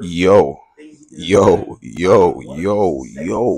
Yo, yo,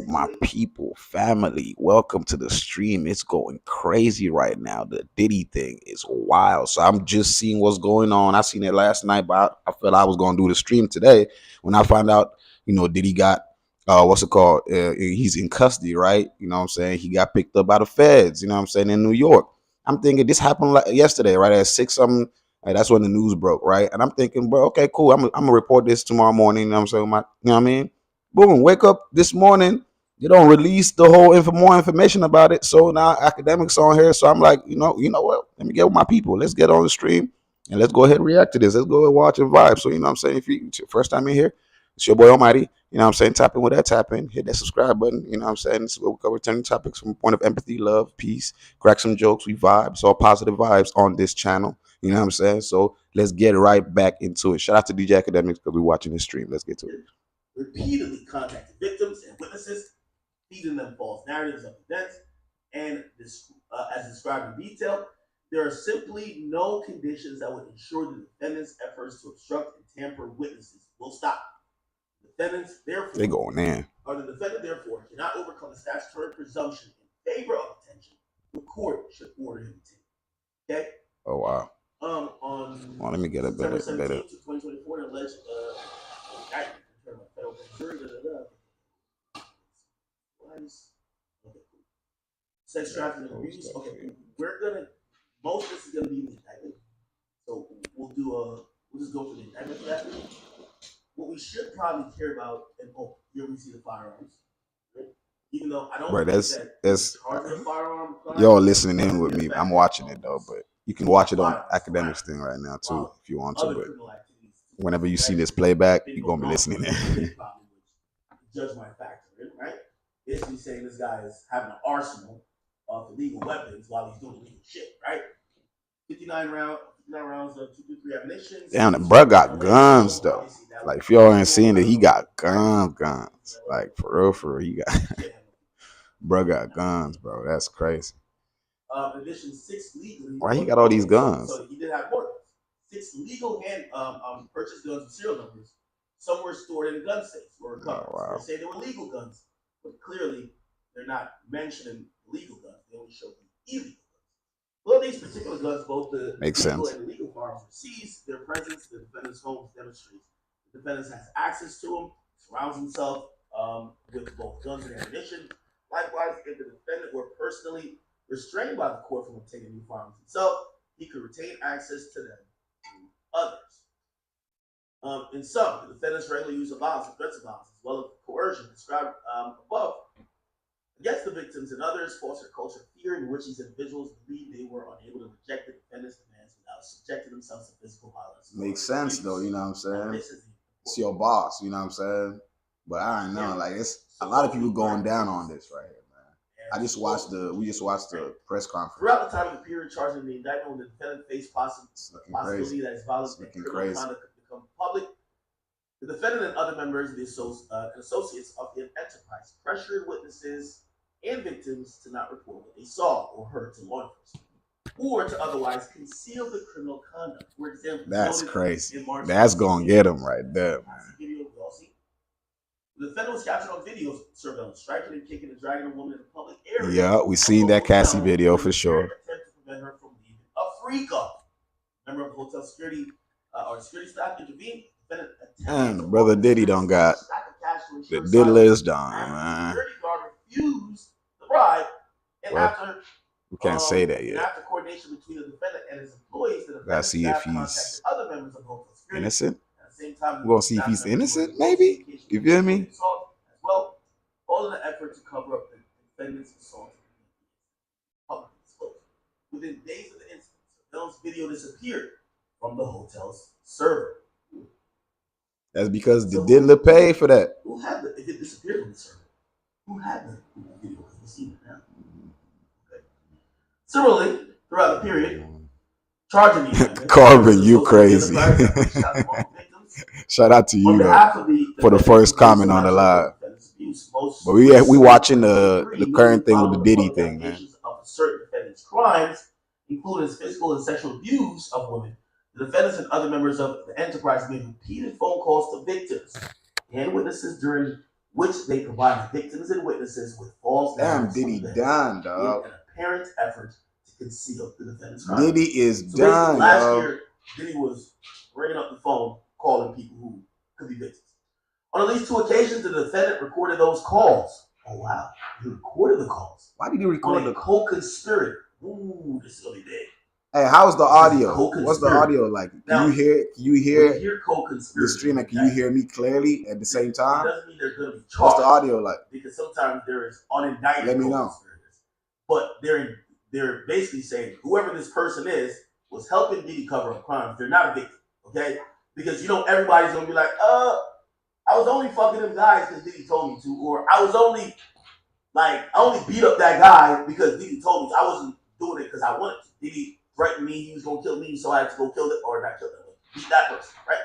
my people, family, welcome to the stream. It's going crazy right now. The Diddy thing is wild. So I'm just seeing what's going on. I seen it last night, but I felt I was going to do the stream today when I found out, Diddy got, what's it called? He's in custody, right? You know what I'm saying? He got picked up by the feds, you know what I'm saying, in New York. I'm thinking this happened like yesterday, right? At 6 something. That's when the news broke, right? And I'm thinking, bro, okay, cool. I'm gonna report this tomorrow morning. You know what I'm saying? You know what I mean? Boom, wake up this morning. You don't release the whole more information about it. So now Akademiks on here. So I'm like, you know what? Let me get with my people. Let's get on the stream and let's go ahead and react to this. Let's go and watch and vibe. So you know what I'm saying? If it's your first time in here, it's your boy Almighty. You know what I'm saying? Tap in with that tap in. Hit that subscribe button. You know what I'm saying? This is where we cover trending topics from a point of empathy, love, peace, crack some jokes. We vibe. It's all positive vibes on this channel. You know what I'm saying? So let's get right back into it. Shout out to DJ Akademiks because we're watching this stream. Let's get to it. Repeatedly contacted victims and witnesses, feeding them false narratives of events, and as described in detail, there are simply no conditions that would ensure the defendant's efforts to obstruct and tamper witnesses will stop. Defendants, therefore, they going in. Or the defendant, therefore, cannot overcome the statutory presumption in favor of detention. The court should order him to. Okay. Oh wow. Let me get a better. 2024, an alleged indictment in federal jury. Sex trafficking and abuse. Okay, most of this is gonna be in the indictment. So we'll just go through the indictment for that. What we should probably care about, and here we see the firearms. Right? Even though I don't. Right, that's y'all listening in with me. I'm watching it though, but you can watch it on Akademiks thing right now too if you want to. But whenever you see this playback, you're gonna be listening in. Judge my factor in, right? Basically saying this guy is having an arsenal of illegal weapons while he's doing illegal shit, right? 59 rounds of 223 ammunition. Damn, the bro got guns though. Like if y'all ain't seeing it, he got guns. Like for real, he got. Bro got guns, bro. That's crazy. In addition, 6 legally. Why he got all these guns? So he did have more. 6 legal hand purchased guns with serial numbers. Some were stored in gun safes or recovered. Oh, wow. They say they were legal guns, but clearly they're not mentioning legal guns. They only show the illegal guns. Well, these particular guns, both the legal and illegal firearms were seized. Their presence in the defendant's home demonstrates the defendant has access to them, surrounds himself with both guns and ammunition. Likewise, if the defendant were personally restrained by the court from obtaining new firearms himself, he could retain access to them through others. In sum, the defendant's regular use of violence and threats of violence, as well as coercion described above, against the victims and others, foster a culture of fear in which these individuals believed they were unable to reject the defendant's demands without subjecting themselves to physical violence. Makes sense, though, you know what I'm saying? It's your boss, you know what I'm saying? But I don't know, like it's a lot of people going down on this right here, man. We just watched the press conference. Throughout the time of the period charging the indictment, when the defendant faced possibility that his violence and criminal conduct could become public, the defendant and other members of the associates of the enterprise pressured witnesses and victims to not report what they saw or heard to law enforcement, or to otherwise conceal the criminal conduct. For example, that's crazy. That's gonna get them right there, man. The defendant was captured on video surveillance, striking and kicking and dragging a woman in a public area. Yeah, we seen that Cassie video for sure. Attempt to prevent her from leaving a free call. Member of hotel security or security staff intervened. And brother Diddy don't got the diddlers done, man. Security guard refused the bribe, and well, after we can't say that yet. After coordination between the defendant and his employees, the defendant gotta see if he's other members of hotel security innocent. We're gonna see if he's innocent, maybe. You feel me? As well, all in an effort to cover up the defendant's assault. Within days of the incident, surveillance video disappeared from the hotel's server. That's because the diddler paid for that. Who had the? If it disappeared from the server, who had the video? You see it now. Okay. Similarly, throughout the period, charging the Corbin, you crazy. Shout out to you though, for the first comment on the live. But we watching the current thing with the Diddy thing, man. Of certain defendants' crimes, including his physical and sexual abuse of women, The defendants and other members of the enterprise made repeated phone calls to victims and witnesses during which they provided victims and witnesses with false Damn, Diddy done, dog. in an apparent effort to conceal the defendant's crime. Diddy is So done, last year, Diddy was ringing up the phone, calling people who could be victims. On at least 2 occasions, the defendant recorded those calls. Oh wow, he recorded the calls. Why did he record the co-conspirator? Ooh, this is gonna be big. Hey, how's the audio? What's the audio like? Can you hear co-conspirator the stream? And can you hear me clearly at the same time? It doesn't mean they're gonna be charged. What's the audio like? Because sometimes there is unindicted Let me know. But they're basically saying whoever this person is was helping Diddy cover up crimes. They're not a victim, okay? Because everybody's gonna be like, I was only fucking them guys because Diddy told me to, or I only beat up that guy because Diddy told me to. I wasn't doing it because I wanted to. Diddy threatened me, he was gonna kill me, so I had to go kill it, or not kill them, beat that person, right?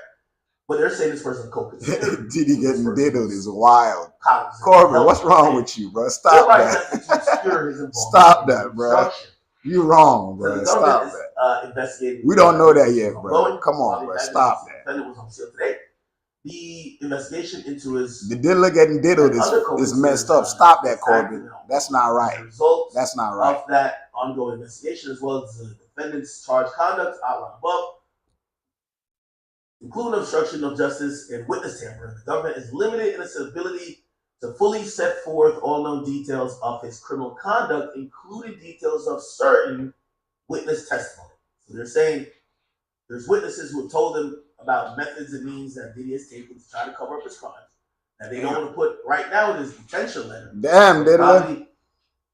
But they're saying this person's co-conspirator. Diddy getting diddled is wild. Corbin, what's wrong with you, bro? Stop that. Stop that, bro. You wrong, bro. Stop that. We don't know that yet, bro. Come on, bro. Stop that. The investigation into his the diddler getting diddled is messed up. Stop that, Corbin. That's not right. That's not right. Of that ongoing investigation, as well as the defendant's charged conduct outlined above, including obstruction of justice and witness tampering, the government is limited in its ability to fully set forth all known details of his criminal conduct, including details of certain witness testimony. So they're saying there's witnesses who have told them about methods and means that Diddy has taken to try to cover up his crimes that they don't want to put right now in his detention letter. Damn, Diddler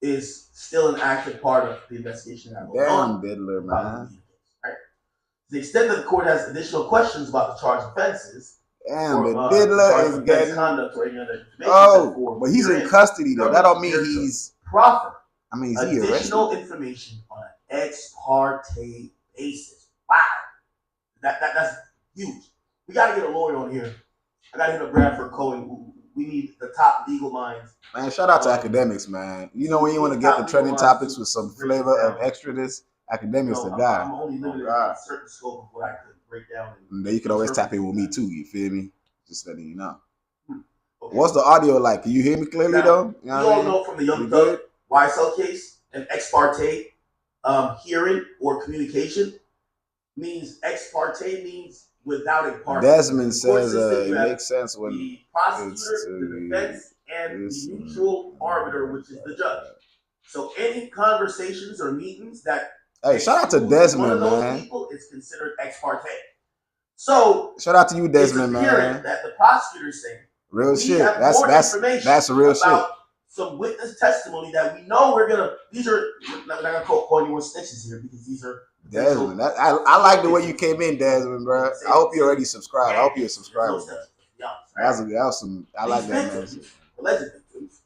is still an active part of the investigation. Damn, Diddler, man. Right? To the extent that the court has additional questions about the charged offenses, damn, the Diddler is getting conduct or any other information. But he's in custody though. That don't mean he's proffer. I mean, is he arrested? Additional information on an ex parte basis. Wow, that's huge. We got to get a lawyer on here. I got to hit up Bradford Cohen. We need the top legal minds. Man, shout out to Akademiks, man. You know when you want to get the trending topics with some flavor of extraness, Akademiks the guy. I'm only limited in a certain scope of what I could break down. And then you can always tap in with me too. You feel me? Just letting you know. Okay. What's the audio like? Can you hear me clearly though? You all know from the Young Thug YSL case, an ex parte hearing or communication means ex parte means without a party. Desmond says it makes sense when the prosecutor, the defense, and the neutral arbiter, which is the judge. So any conversations or meetings that shout out to Desmond, man. People is considered ex parte. So shout out to you, Desmond, man. That the prosecutor is saying real shit. That's real shit. Some witness testimony that we know we're gonna. These are we're not gonna call anyone snitches here because these are. Desmond, I like the way you came in, Desmond, bro. I hope you already subscribed. I hope you're a subscriber. That was some. I like that message. Alleged victims.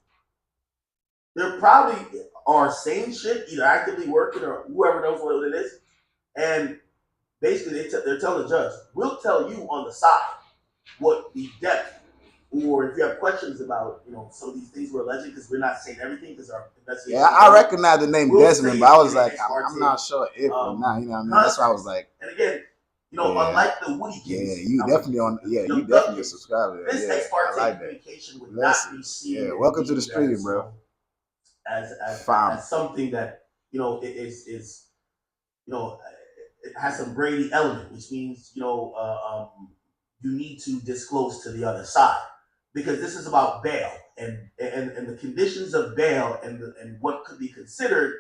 There probably are saying shit, either actively working or whoever knows what it is, and basically they're telling the judge, "We'll tell you on the side what the depth." Or if you have questions about, some of these things we're alleging, because we're not saying everything, because our investigation. Yeah, I recognize the name Desmond, but I was like, I'm not sure if or not. You know what I mean? That's why I was like. And again, unlike the Woody case. Yeah, you definitely a subscriber. This ex parte like communication would not be seen. Yeah, welcome to the stream, bro. As something that is it has some Brady element, which means you need to disclose to the other side. Because this is about bail and the conditions of bail and what could be considered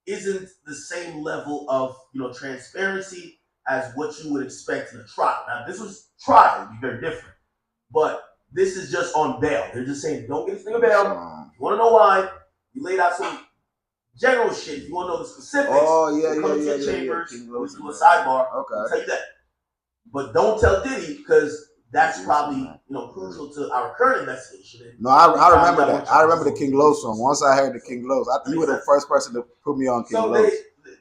isn't the same level of transparency as what you would expect in a trial. Now, this was trial, it'd be very different, but this is just on bail. They're just saying, don't get this thing of bail. You want to know why? You laid out some general shit. If you want to know the specifics, come to the chambers. We'll do a sidebar. Okay, I'll tell you that. But don't tell Diddy because. That's probably crucial to our current investigation. No, I remember that. I remember the King Low song. Once I heard the King Lows, you were the first person to put me on King Lows.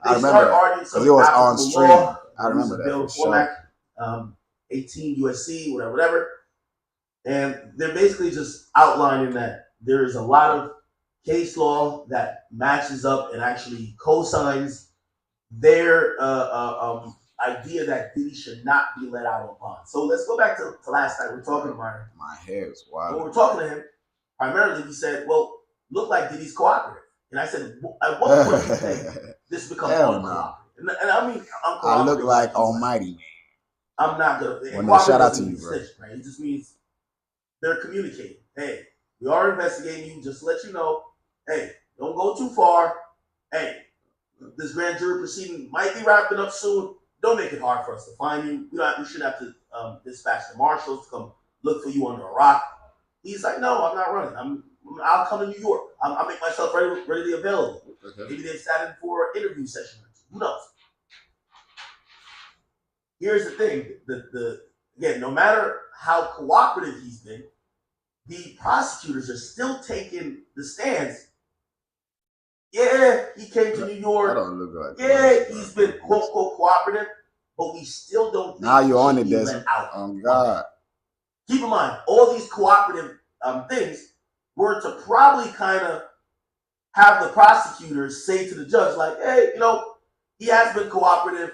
I remember that because it was on stream. I remember that for sure. 18 USC, whatever. And they're basically just outlining that there is a lot of case law that matches up and actually co-signs their idea that Diddy should not be let out on bond. So let's go back to last night. We're talking about him. My hair is wild. When we're talking to him, primarily we said, well, look like Diddy's cooperative. And I said, at what point do you think this becomes uncooperative? And I mean, I look like Almighty. I'm not gonna. Shout out to you, bro. Snitch, right? It just means they're communicating. Hey, we are investigating you. Just to let you know. Hey, don't go too far. Hey, this grand jury proceeding might be wrapping up soon. Don't make it hard for us to find you. We shouldn't have to dispatch the marshals to come look for you under a rock. He's like, no, I'm not running. I'll come to New York. I'll make myself readily available. Okay. Maybe they've sat in for an interview session. Who knows? Here's the thing: again, no matter how cooperative he's been, the prosecutors are still taking the stance. Yeah, he came to New York. I don't look like. Yeah, he's been quote unquote cooperative, but we still don't. Now you're on it, Desmond. Oh God. Keep in mind, all these cooperative things were to probably kind of have the prosecutors say to the judge, like, hey, he has been cooperative.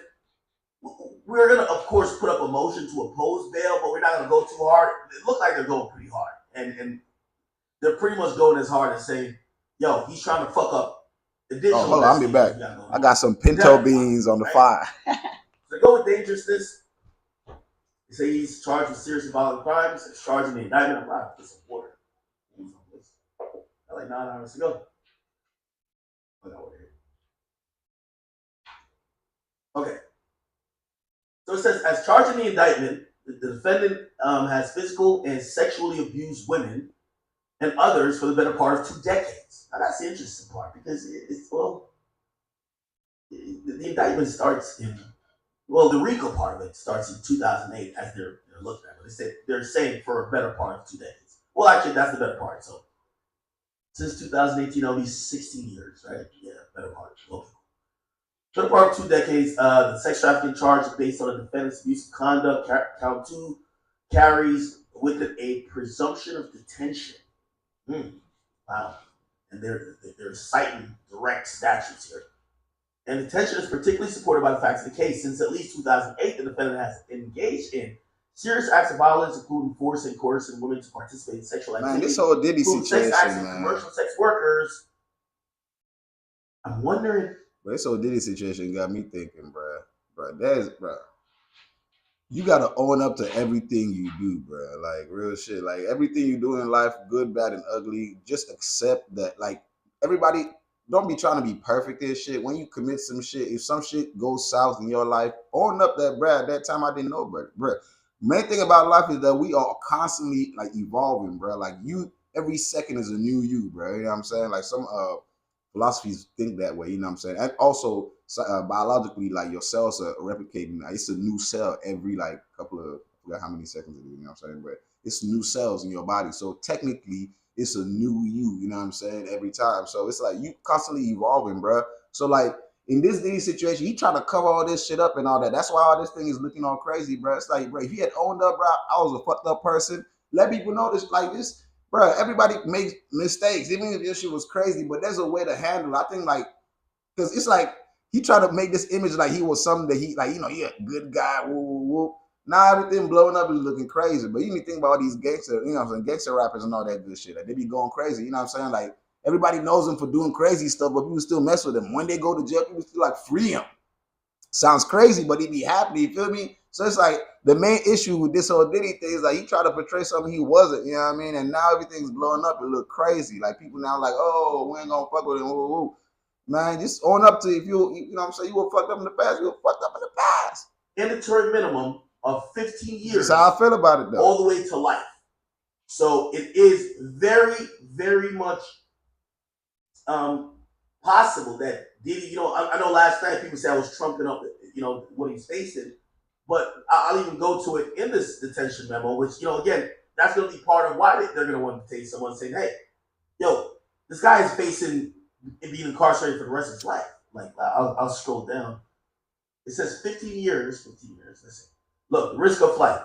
We're going to, of course, put up a motion to oppose bail, but we're not going to go too hard. It looks like they're going pretty hard. And they're pretty much going as hard as saying, yo, he's trying to fuck up additional. Hold on, I'll be back. I got some pinto beans on the fire. So go with dangerousness. They say he's charged with serious and violent crimes. He's charged in the indictment. I'm not this water. Like 9 hours ago. Okay. So it says, as charged in the indictment, the defendant has physical and sexually abused women and others for the better part of 2 decades. Now that's the interesting part because the indictment starts the RICO part of it starts in 2008 as they're looking at it. They're saying for a better part of 2 decades. Well, actually, that's the better part. So since 2018, that'll be 16 years, right? Yeah, better part. Okay. For the part of 2 decades, the sex trafficking charge is based on the defendant's abusive conduct. Count 2 carries with it a presumption of detention. Wow. And they're citing direct statutes here. And detention is particularly supported by the facts of the case. Since at least 2008, the defendant has engaged in serious acts of violence, including forcing and coercing women to participate in sexual activity. Man, this whole Diddy situation, man. Commercial sex workers. I'm wondering. But this whole Diddy situation got me thinking, bro. You gotta own up to everything you do, bro. Like real shit. Like everything you do in life, good, bad, and ugly. Just accept that. Like everybody, don't be trying to be perfect and shit. When you commit some shit, if some shit goes south in your life, own up that, bro. At that time, I didn't know, bro. Main thing about life is that we are constantly like evolving, bro. Like every second is a new you, bro. You know what I'm saying? Like some philosophies think that way, you know what I'm saying? And also biologically, like your cells are replicating. It's a new cell every like couple of, I forgot how many seconds it is, you know what I'm saying? But it's new cells in your body. So technically it's a new you know what I'm saying, every time. So it's like you constantly evolving, bro. So like in this Diddy situation, he trying to cover all this shit up and all that. That's why all this thing is looking all crazy, bro. It's like, bro, if he had owned up, bro, I was a fucked up person. Let people know this, like this, bro. Everybody makes mistakes, even if this shit was crazy. But there's a way to handle it. I think, like, because it's like he tried to make this image like he was something that he, like, he a good guy. Woo, woo, woo. Now everything blowing up is looking crazy. But you need to think about all these gangster, you know what I'm saying, gangster rappers and all that good shit. Like, they be going crazy. You know what I'm saying? Like, everybody knows them for doing crazy stuff, but people still mess with them. When they go to jail, people still like free him. Sounds crazy, but he be happy. You feel me? So it's like the main issue with this whole Diddy thing is like he tried to portray something he wasn't. You know what I mean? And now everything's blowing up. It look crazy. Like people now like, oh, we ain't gonna fuck with him. Woo, woo. Man, just own up to if you know what I'm saying, you were fucked up in the past. You were fucked up in the past. Mandatory minimum of 15 years. That's how I feel about it, though. All the way to life. So it is very, very much possible that Diddy, I know last night people said I was trumping up, what he's facing, but I'll even go to it in this detention memo, which, again, that's going to be part of why they're going to want to take someone saying, hey, this guy is facing being incarcerated for the rest of his life. Like, I'll scroll down. It says 15 years. Let's see. Look, risk of flight.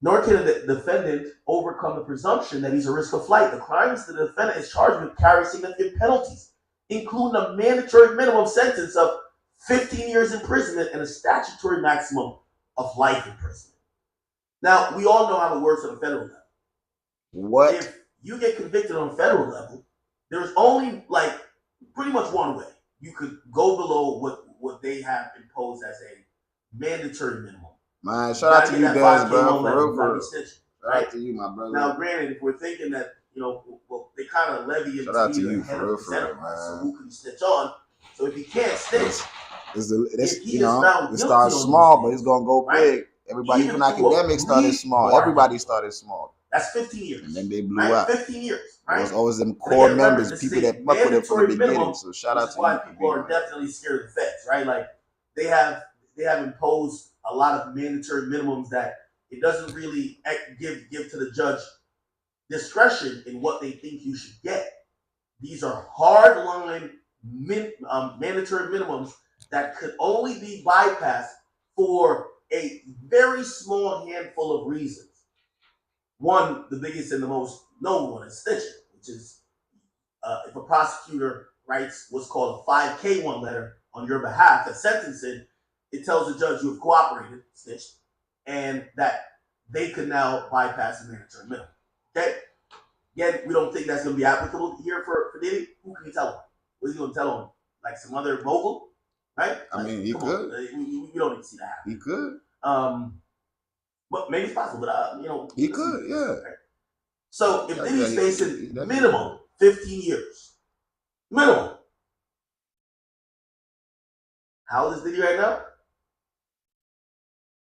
Nor can the defendant overcome the presumption that he's a risk of flight. The crimes the defendant is charged with carry significant penalties, including a mandatory minimum sentence of 15 years imprisonment, and a statutory maximum of life imprisonment. Now, we all know how it works on a federal level. What? If you get convicted on a federal level, there's only like pretty much one way. You could go below what they have imposed as a mandatory minimum. Man, shout out to you, Des, bro. For real. Shout out to you, my brother. Now, granted, if we're thinking that, well, they kind of levy it to be the head of the enterprise, so who can you snitch on? So if you can't snitch, it starts small, but it's gonna go big. Everybody from Akademiks started small. Everybody started small. That's 15 years. And then they blew up. 15 years. Right? It was always them core members, people that fuck with it from the beginning. So shout out to why people are definitely scared of the feds, right? Like they have imposed a lot of mandatory minimums that it doesn't really give to the judge discretion in what they think you should get. These are hard line mandatory minimums that could only be bypassed for a very small handful of reasons. One, the biggest and the most known one is snitching, which is if a prosecutor writes what's called a 5K1 letter on your behalf at sentencing, it tells the judge you have cooperated, snitched, and that they could now bypass the mandatory minimum. Okay? Again, we don't think that's going to be applicable here for Diddy. Who can you tell him? What is he going to tell him? Like some other mogul? Right? I mean, he could. We don't need to see that happen. He could. But maybe it's possible, but he could, yeah. Right? So if Diddy's facing minimum 15 years, minimum. How old is Diddy right now?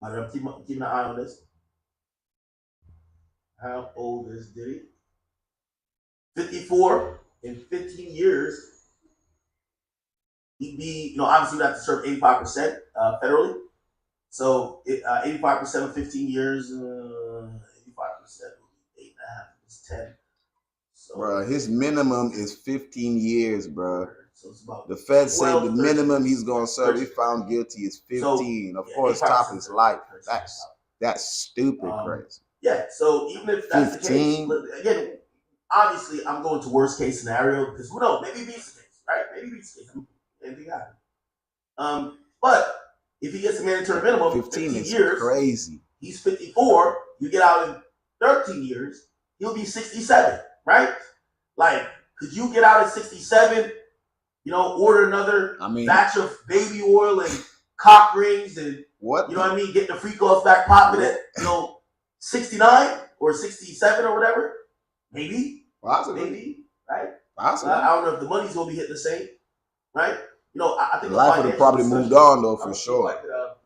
I'm keeping an eye on this. How old is Diddy? 54 in 15 years. He'd be, obviously you'd have to serve 85% federally. So 85% of 15 years, 85% would be 8.5. It's 10. So, bro, his minimum is 15 years, bro. So it's about the Fed say the minimum he's gonna serve, if found guilty, is 15. So, of course, top is life. That's stupid crazy. Yeah. So even if that's 15? The case, again, obviously I'm going to worst case scenario because who knows? Maybe it beats the case, right? Maybe it beats the case. Anything happens. But if he gets a mandatory minimum, 15 is years, crazy. He's 54. You get out in 13 years, he'll be 67, right? Like, could you get out at 67? Order another batch of baby oil and cock rings and what? You know what I mean? Get the freak offs back popping at 69 or 67 or whatever. Maybe. Possibly. Maybe. Right? Possibly. I don't know if the money's gonna be hitting the same. Right? I think life would have probably moved on though for sure.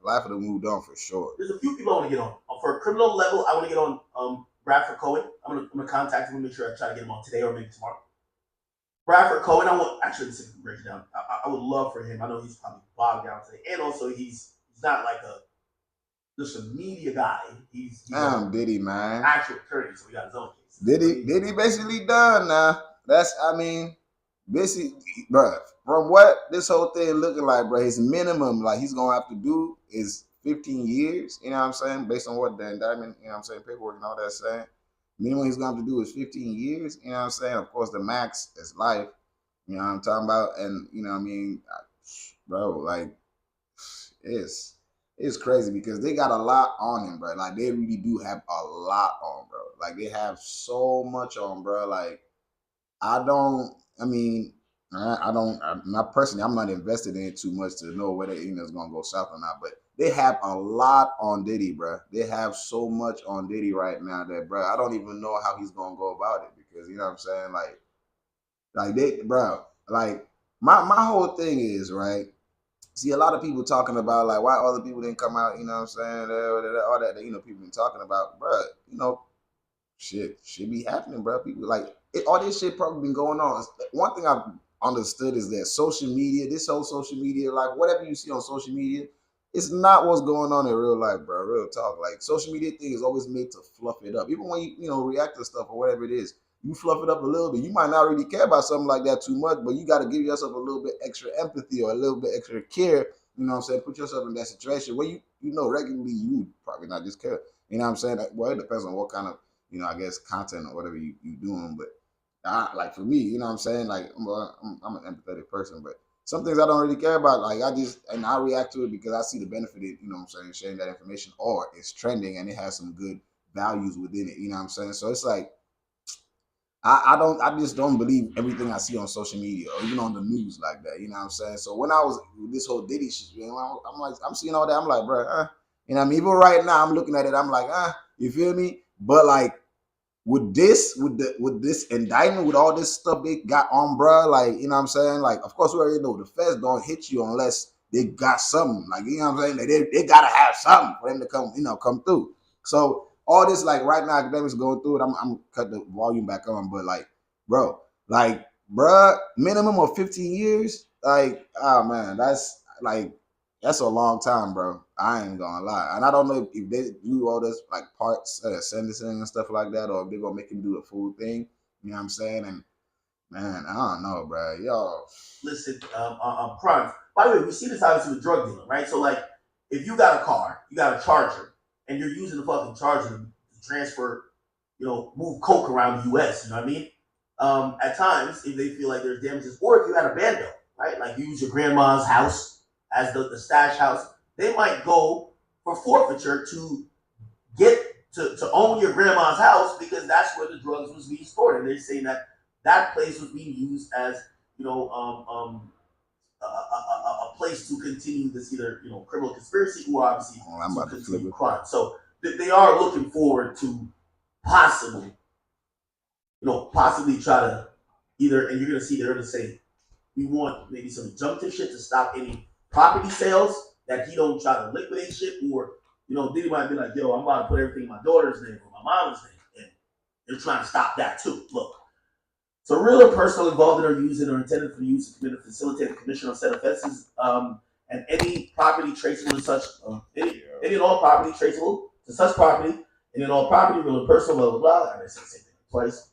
Life would have moved on for sure. There's a few people I want to get on. For a criminal level, I want to get on Bradford Cohen. I'm gonna contact him and make sure I try to get him on today or maybe tomorrow. Bradford Cohen, actually let's see if we can break it down. I would love for him. I know he's probably bogged down today, and also he's not like just a media guy. He's Diddy, man. Actual attorney, so he got his own case. Diddy basically done now. Basically, bro, from what this whole thing looking like, bro, his minimum, like, he's gonna have to do is 15 years, you know what I'm saying? Based on what the indictment, you know what I'm saying, paperwork and all that saying. Minimum he's gonna have to do is 15 years, you know what I'm saying? Of course, the max is life, you know what I'm talking about? And, you know what I mean? Bro, like, it's crazy because they got a lot on him, bro. Like, they really do have a lot on, bro. Like, they have so much on, bro. Like, not personally, I'm not invested in it too much to know whether it's gonna go south or not. But they have a lot on Diddy, bro. They have so much on Diddy right now that, bro, I don't even know how he's gonna go about it because you know what I'm saying, like they, bro, like my whole thing is right. See, a lot of people talking about like why other people didn't come out, you know what I'm saying, all that people been talking about, bro. Shit be happening, bro. People like all this shit probably been going on. One thing I've understood is that social media, this whole social media, like whatever you see on social media, it's not what's going on in real life, bro. Real talk. Like social media thing is always made to fluff it up. Even when you react to stuff or whatever it is, you fluff it up a little bit. You might not really care about something like that too much, but you got to give yourself a little bit extra empathy or a little bit extra care. You know what I'm saying? Put yourself in that situation where regularly you probably not just care. You know what I'm saying? Well, it depends on what kind of I guess content or whatever you doing, but like for me, you know what I'm saying? Like I'm an empathetic person, but some things I don't really care about. Like I react to it because I see the benefit in, you know what I'm saying, sharing that information, or it's trending and it has some good values within it. You know what I'm saying? So it's like I just don't believe everything I see on social media or even on the news like that. You know what I'm saying? So when I was with this whole Diddy shit, you know, I'm like, I'm seeing all that. I'm like, bro, you know what I mean? Even right now, I'm looking at it. I'm like, you feel me? But like with this indictment, with all this stuff they got on, bro, like, you know what I'm saying? Like, of course, we already know the feds don't hit you unless they got something. Like, you know what I'm saying? They gotta have something for them to come through. So all this, like right now, academics going through it. I'm cut the volume back on, but like, bro, minimum of 15 years. Like, oh man, that's a long time, bro. I ain't gonna lie, and I don't know if they do all this like parts sentencing and stuff like that, or if they're gonna make him do the full thing. You know what I'm saying? And man, I don't know, bro. Yo, listen, Prime. By the way, we see this obviously with drug dealing, right? So like, if you got a car, you got a charger, and you're using the fucking charger to transfer, move coke around the U.S. You know what I mean? At times, if they feel like there's damages, or if you had a bando, right? Like you use your grandma's house as the stash house, they might go for forfeiture to get to own your grandma's house because that's where the drugs was being stored, and they're saying that place was being used as a place to continue this either criminal conspiracy or obviously to continue crime. So they are looking forward to possibly try to either, and you're going to see they're going to say we want maybe some injunctive shit to stop any property sales that he don't try to liquidate shit, or Diddy might be like, yo, I'm about to put everything in my daughter's name or my mom's name, and they're trying to stop that too. Look, so real or personal involved in or using or intended for the use to commit or facilitate the commission of said offenses, and any property traceable to such, any and all property traceable to such property, and in all property, real or personal, blah, blah, blah. And they said the same thing twice.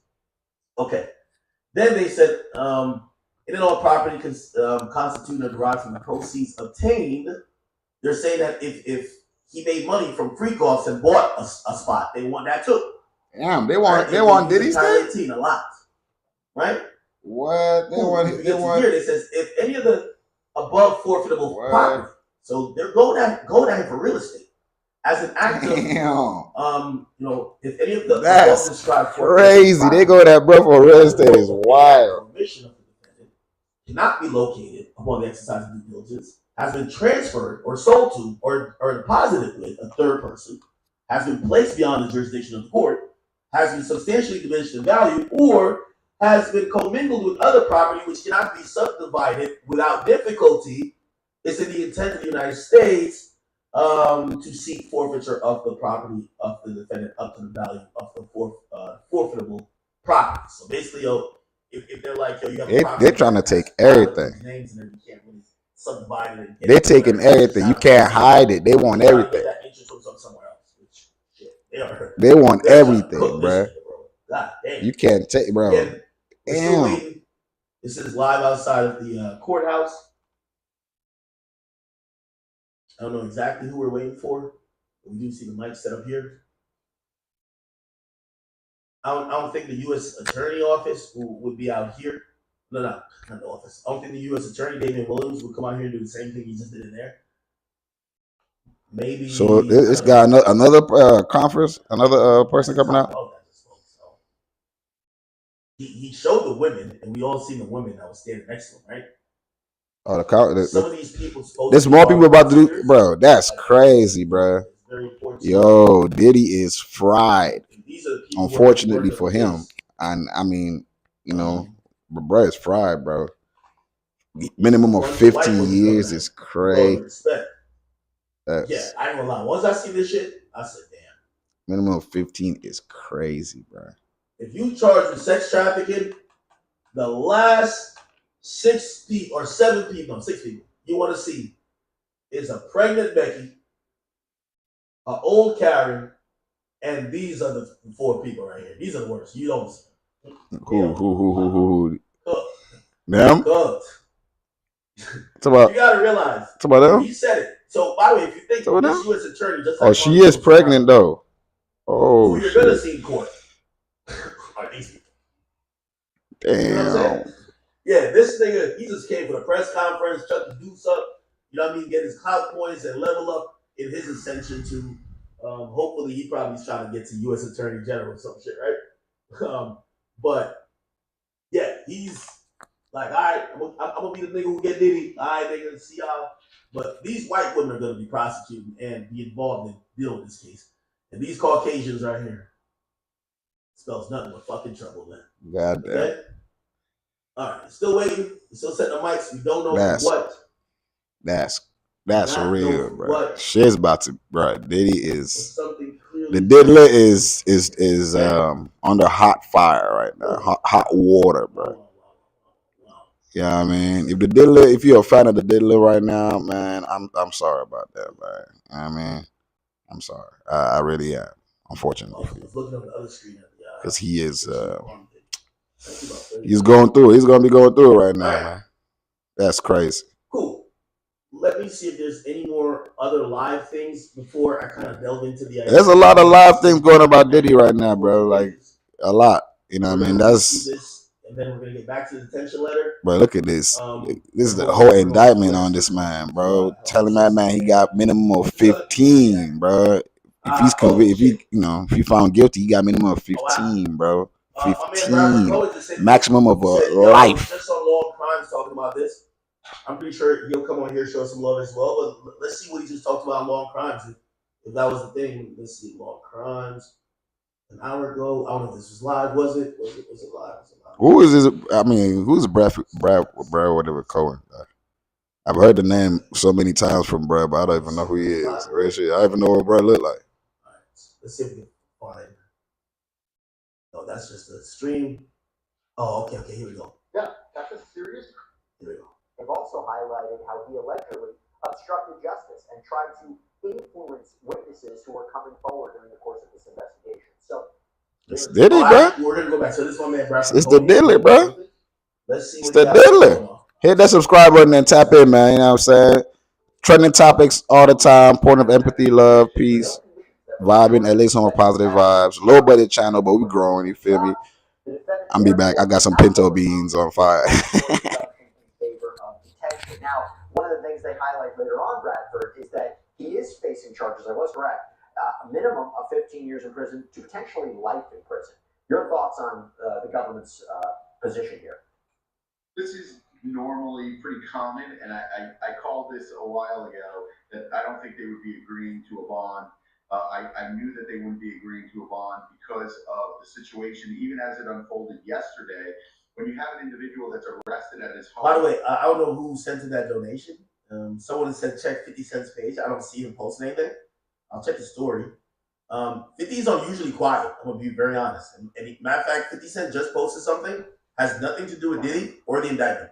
Okay. Then they said, and in all property constituting or derived from the proceeds obtained, they're saying that if he made money from freak offs and bought a spot, they want that too. Damn, they want Diddy's thing? A lot. Right? What? They want here, it says if any of the above forfeitable property. So they're going at him for real estate. As an act of, if any of the that's described crazy. They go that bro for real estate is wild. Permission of the defendant cannot be located upon the exercise of due diligence, has been transferred or sold to or deposited with a third person, has been placed beyond the jurisdiction of the court, has been substantially diminished in value, or has been commingled with other property which cannot be subdivided without difficulty, is in the intent of the United States to seek forfeiture of the property of the defendant up to the value of the forfeitable property. So basically, if they're like, you have they're trying to take everything. Names and then you can't really subdivide it. They're taking everything. You can't hide it. They want everything. That interest from somewhere else. Which, shit, they want everything, bro. God damn. You can't take, bro. Damn. This is live outside of the courthouse. I don't know exactly who we're waiting for. We do see the mic set up here. I don't think the U.S. Attorney Office would be out here. No, not the office. I don't think the U.S. Attorney, Damian Williams, would come out here and do the same thing he just did in there. Maybe. So it's got another conference, another person coming out. He showed the women, and we all seen the women that was standing next to him, right? Oh, some of these people. There's more people about to do, bro. That's crazy, bro. Yo, Diddy is fried. Unfortunately for him, and I mean, bro is fried, bro. Minimum of 15 years is crazy. Yeah, I ain't gonna lie. Once I see this shit, I said, damn. Minimum of 15 is crazy, bro. If you charge with sex trafficking, the last 6 people or 7 people, 6 people you want to see is a pregnant Becky, an old Karen, and these are the 4 people right here. These are the worst. You don't see. Who? Them? It's about, you gotta realize. It's about them? He said it. So by the way, if you think this U.S. attorney just like she is pregnant though. Oh, who you're gonna see in court are these people. Damn. You know Yeah, this nigga, he just came for the press conference, chuck the deuce up, you know what I mean, get his clout points and level up in his ascension to, hopefully he probably is trying to get to U.S. Attorney General or some shit, right? But yeah, he's like, all right, I'm gonna be the nigga who get Diddy. All right, nigga, see y'all. But these white women are gonna be prosecuting and be involved in dealing with this case. And these Caucasians right here spells nothing but fucking trouble, man. Goddamn. Okay? All right, still waiting. We're still setting the mics. We don't know what. That's real, bro. What? Shit's about to, bro. Diddy is the diddler is under hot fire right now, hot water, bro. Yeah, I mean, if you're a fan of the diddler right now, man, I'm sorry about that, man. I mean, I'm sorry. I really am. Unfortunately, because he is, he's going through it. He's gonna be going through it right now, man. That's crazy. Cool. Let me see if there's any more other live things before I kind of delve into the idea. There's a lot of live things going on about Diddy right now, bro. Like a lot. You know what I mean? That's. And then we're gonna get back to the detention letter. Bro, look at this. This is the whole indictment on this man, bro. Telling that man he got minimum of 15, bro. If he's convicted, if you found guilty, he got minimum of 15, bro. 15, maximum of a life. Just on Long Crimes talking about this. I'm pretty sure he'll come on here show some love as well. But let's see what he just talked about Long Crimes. If that was the thing, let's see Long Crimes. An hour ago, I don't know if this was live. Was it live? Who is this? I mean, who's Brad, whatever, Cohen? I've heard the name so many times from Brad, but I don't even know who he is. Real shit. I don't even know what Brad look like. All right, let's see if we can find. No, that's just a stream. Oh, okay, here we go. Yeah, that's a serious. Here we go. They've also highlighted how he allegedly obstructed justice and tried to influence witnesses who were coming forward during the course of this investigation. So. It's Diddy, bro. We're gonna go back. So this one man, Brad. It's the diddler, bro. Let's see. It's the diddler. Hit that subscribe button and tap in, man. You know what I'm saying? Trending topics all the time. Point of empathy, love, peace, vibing. At least on positive vibes. Low budget channel, but we growing. You feel me? I'm be back. I got some pinto beans on fire. Now, one of the things they highlight later on, Bradford, is that he is facing charges. I was correct. A minimum of 15 years in prison to potentially life in prison. Your thoughts on the government's position here? This is normally pretty common, and I called this a while ago that I don't think they would be agreeing to a bond. I knew that they wouldn't be agreeing to a bond because of the situation, even as it unfolded yesterday. When you have an individual that's arrested at his home. By the way, I don't know who sent in that donation. Someone said check 50 Cent's page. I don't see him posting anything. I'll check the story. 50 is unusually quiet. I'm gonna be very honest. And matter of fact, 50 Cent just posted something has nothing to do with Diddy or the indictment.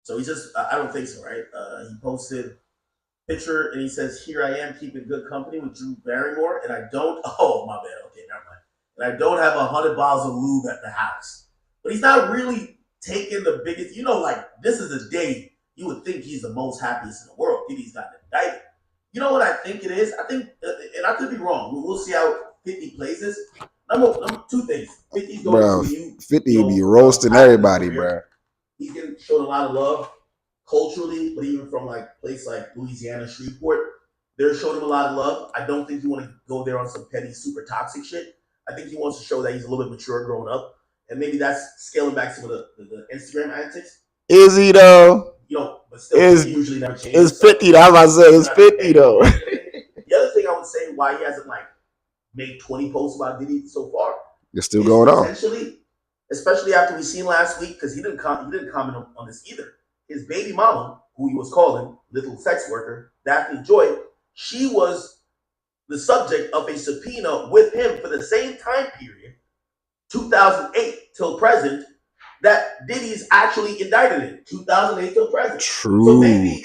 So he just, I don't think so, right? He posted a picture and he says, "Here I am keeping good company with Drew Barrymore, and I don't." Oh my bad. Okay, never mind. And I don't have 100 bottles of lube at the house. But he's not really taking the biggest. Like this is a day you would think he's the most happiest in the world. Diddy's got indicted. You know what I think it is? I think, and I could be wrong. We'll see how 50 plays this. Number two things. 50's going bro, to you. 50 be roasting everybody, bro. He's getting shown a lot of love culturally, but even from like place like Louisiana, Shreveport, they're showing him a lot of love. I don't think you want to go there on some petty, super toxic shit. I think he wants to show that he's a little bit mature, growing up, and maybe that's scaling back some of the Instagram antics. Is he though? But still, he usually never changes. It's 50. That's what I said. It's 50 though. The other thing I would say why he hasn't made 20 posts about Diddy so far. It's still going on. Essentially, especially after we seen last week, because he didn't comment on this either. His baby mama, who he was calling little sex worker, Daphne Joy, she was the subject of a subpoena with him for the same time period, 2008 till present, that Diddy's actually indicted in 2008 till present. True. His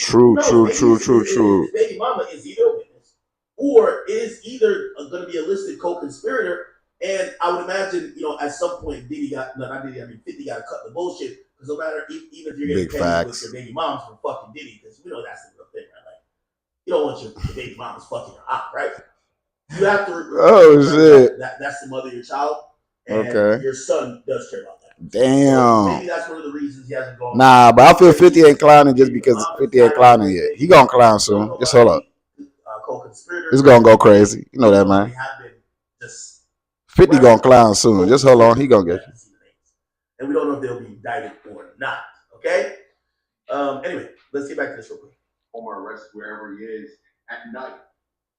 baby mama is either a witness or is either going to be a listed co-conspirator. And I would imagine, at some point, 50 got to cut the bullshit. Because no matter, even if you're getting paid with your baby moms for fucking Diddy, because we know that's the real thing, right? You don't want your baby moms fucking your op, right? You have to remember shit. That's the mother of your child. And okay. Your son does care about that. Damn. So maybe that's one of the reasons he hasn't gone. Nah, but I feel 50 ain't clowning just because 50 ain't clowning yet. He gonna clown soon. Just hold up. It's gonna go crazy. You know that, man. 50 gonna clown soon. Just hold on. He gonna get you. And we don't know if they'll be indicted or not. Okay? Anyway, let's get back to this real quick. Home arrest wherever he is at night,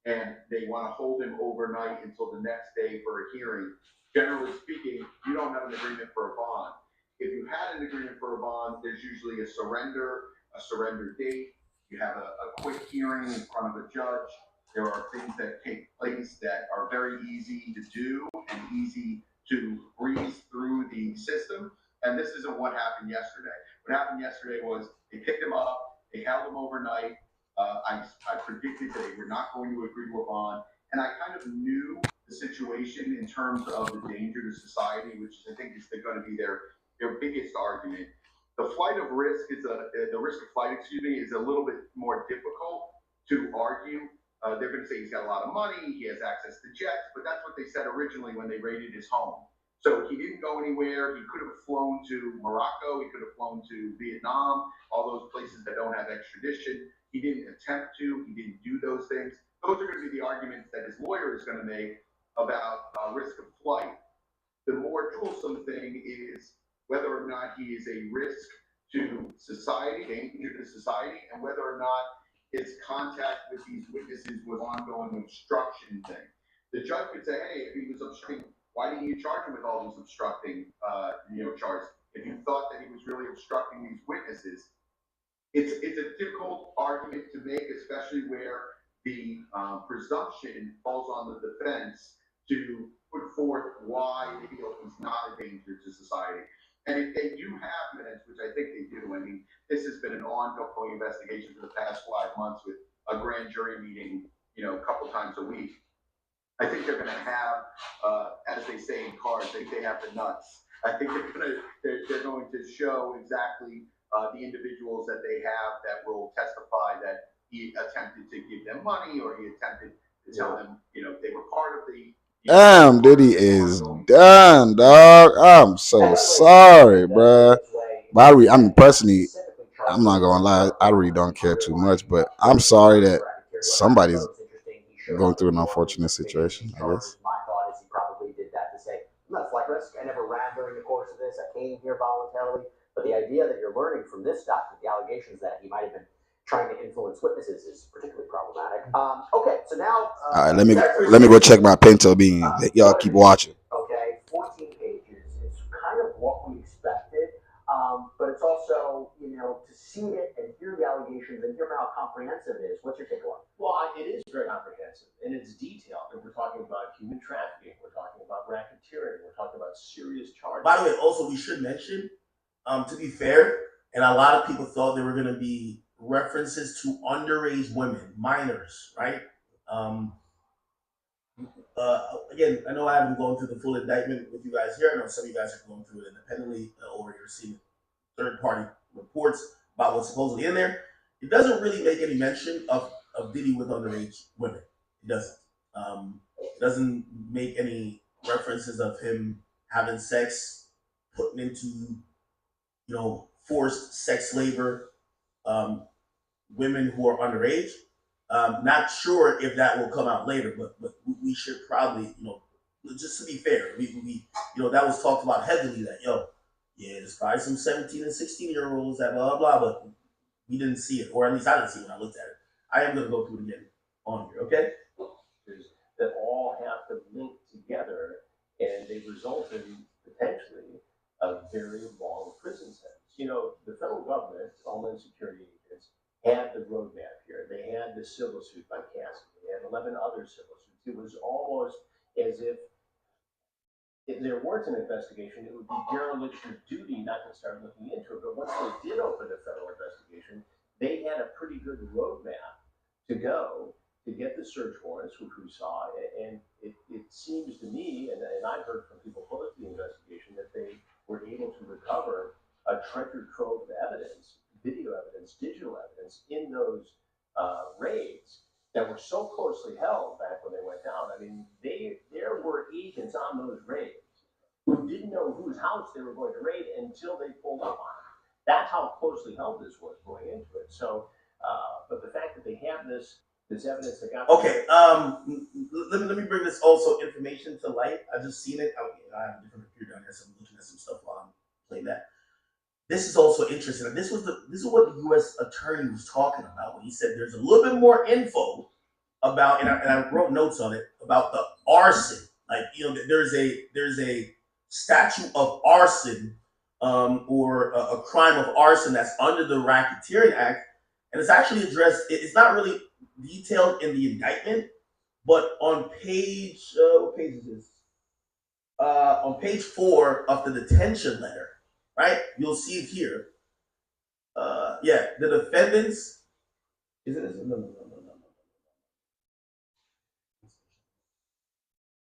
and they want to hold him overnight until the next day for a hearing. Generally speaking, you don't have an agreement for a bond. If you had an agreement for a bond, there's usually a surrender date. You have a quick hearing in front of a judge. There are things that take place that are very easy to do and easy to breeze through the system. And this isn't what happened yesterday. What happened yesterday was they picked him up, they held him overnight. I predicted that they were not going to agree to a bond, and I kind of knew the situation in terms of the danger to society, which I think is going to be their biggest argument. The risk of flight, is a little bit more difficult to argue. They're going to say he's got a lot of money, he has access to jets, but that's what they said originally when they raided his home. So he didn't go anywhere. He could have flown to Morocco. He could have flown to Vietnam, all those places that don't have extradition. He didn't attempt to. He didn't do those things. Those are going to be the arguments that his lawyer is going to make about risk of flight. The more troublesome thing is whether or not he is a risk to society, danger to society, and whether or not his contact with these witnesses was ongoing obstruction thing. The judge could say, hey, if he was obstructing, why didn't you charge him with all these obstructing charges? If you thought that he was really obstructing these witnesses, it's a difficult argument to make, especially where the presumption falls on the defense to put forth why they feel he's not a danger to society. And if they do have evidence, which I think they do, I mean, this has been an ongoing investigation for the past 5 months with a grand jury meeting, a couple times a week. I think they're going to have, as they say in cars, they have the nuts. I think they're going to show exactly the individuals that they have that will testify that he attempted to give them money or he attempted to tell them, they were part of the. Damn, Diddy is done, dog. I'm so sorry, bruh. But personally, I'm not gonna lie, I really don't care too much, but I'm sorry that somebody's going through an unfortunate situation, I guess. My thought is he probably did that to say, I'm not a flight risk. I never ran during the course of this. I came here voluntarily. But the idea that you're learning from this document, the allegations that he might have been trying to influence witnesses is particularly problematic. Okay, so now... all right, let me go check my pinto beans. Y'all keep watching. Okay, 14 pages. It's kind of what we expected, but it's also, to see it and hear the allegations and hear how comprehensive it is. What's your take on it? Well, it is very comprehensive, and it's detailed. And we're talking about human trafficking. We're talking about racketeering. We're talking about serious charges. By the way, also, we should mention, to be fair, and a lot of people thought there were going to be references to underage women, minors, right? Again, I know I haven't gone through the full indictment with you guys here. I know some of you guys are going through it independently, or you're seeing third-party reports about what's supposedly in there. It doesn't really make any mention of Diddy with underage women. It doesn't. It doesn't make any references of him having sex, putting into, forced sex labor, women who are underage. Not sure if that will come out later, but we should probably, just to be fair, we that was talked about heavily that, there's probably some 17 and 16-year-olds that blah, blah, blah, but we didn't see it, or at least I didn't see it when I looked at it. I am going to go through it again on here, okay? That all have to link together, and they result in potentially a very long prison sentence. The federal government, Homeland Security agents, had the roadmap here. They had the civil suit by Cassidy. They had 11 other civil suits. It was almost as if there weren't an investigation, it would be dereliction of duty not to start looking into it. But once they did open a federal investigation, they had a pretty good roadmap to go to get the search warrants, which we saw. And it seems to me, and I've heard from people close to the investigation, that they were able to recover a treasure trove of evidence, video evidence, digital evidence in those raids that were so closely held back when they went down. I mean, there were agents on those raids who didn't know whose house they were going to raid until they pulled up on it. That's how closely held this was going into it. So, but the fact that they have this evidence that got okay. Let me bring this also information to light. I just seen it. I have a different computer down here, so I'm looking at some stuff while I'm playing that. This is also interesting. And this is what the U.S. attorney was talking about when he said there's a little bit more info about, and I wrote notes on it about the arson. Like, there's a statute of arson, or a crime of arson that's under the Racketeering Act, and it's actually addressed. It's not really detailed in the indictment, but on page what page is this? On page 4 of the detention letter, right? You'll see it here. Yeah, the defendants. Is it?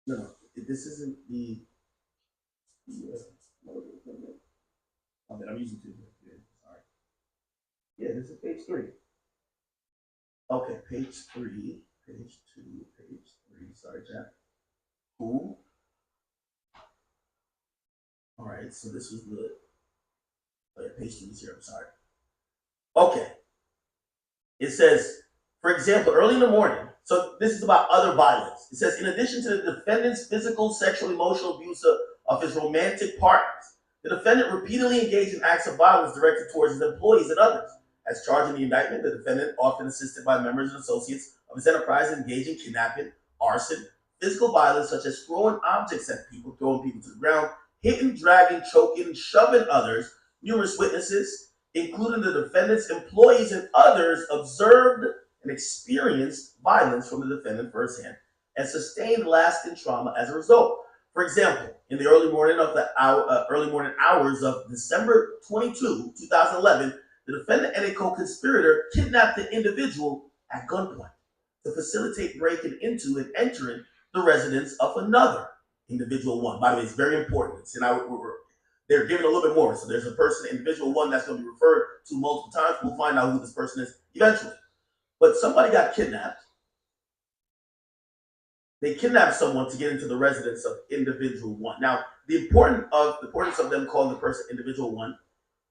No. This isn't the. Oh, man, I'm using 2. Sorry. Yeah, this is page 3. Okay, page 3, page 2, page 3. Sorry, Jack. Cool. All right, so this was the. Oh, yeah, page 3 is here. I'm sorry. Okay. It says, for example, early in the morning. So this is about other violence. It says, in addition to the defendant's physical, sexual, emotional abuse of his romantic partners, the defendant repeatedly engaged in acts of violence directed towards his employees and others. As charged in the indictment, the defendant, often assisted by members and associates of his enterprise, engaged in kidnapping, arson, physical violence such as throwing objects at people, throwing people to the ground, hitting, dragging, choking, shoving others. Numerous witnesses, including the defendant's employees and others, observed and experienced violence from the defendant firsthand and sustained lasting trauma as a result. For example, in the early morning hours of December 22, 2011, the defendant and a co-conspirator kidnapped the individual at gunpoint to facilitate breaking into and entering the residence of another individual one. By the way, it's very important. It's they're giving a little bit more. So there's a person, individual one, that's going to be referred to multiple times. We'll find out who this person is eventually. But somebody got kidnapped. They kidnapped someone to get into the residence of individual one. Now, the importance of them calling the person individual one,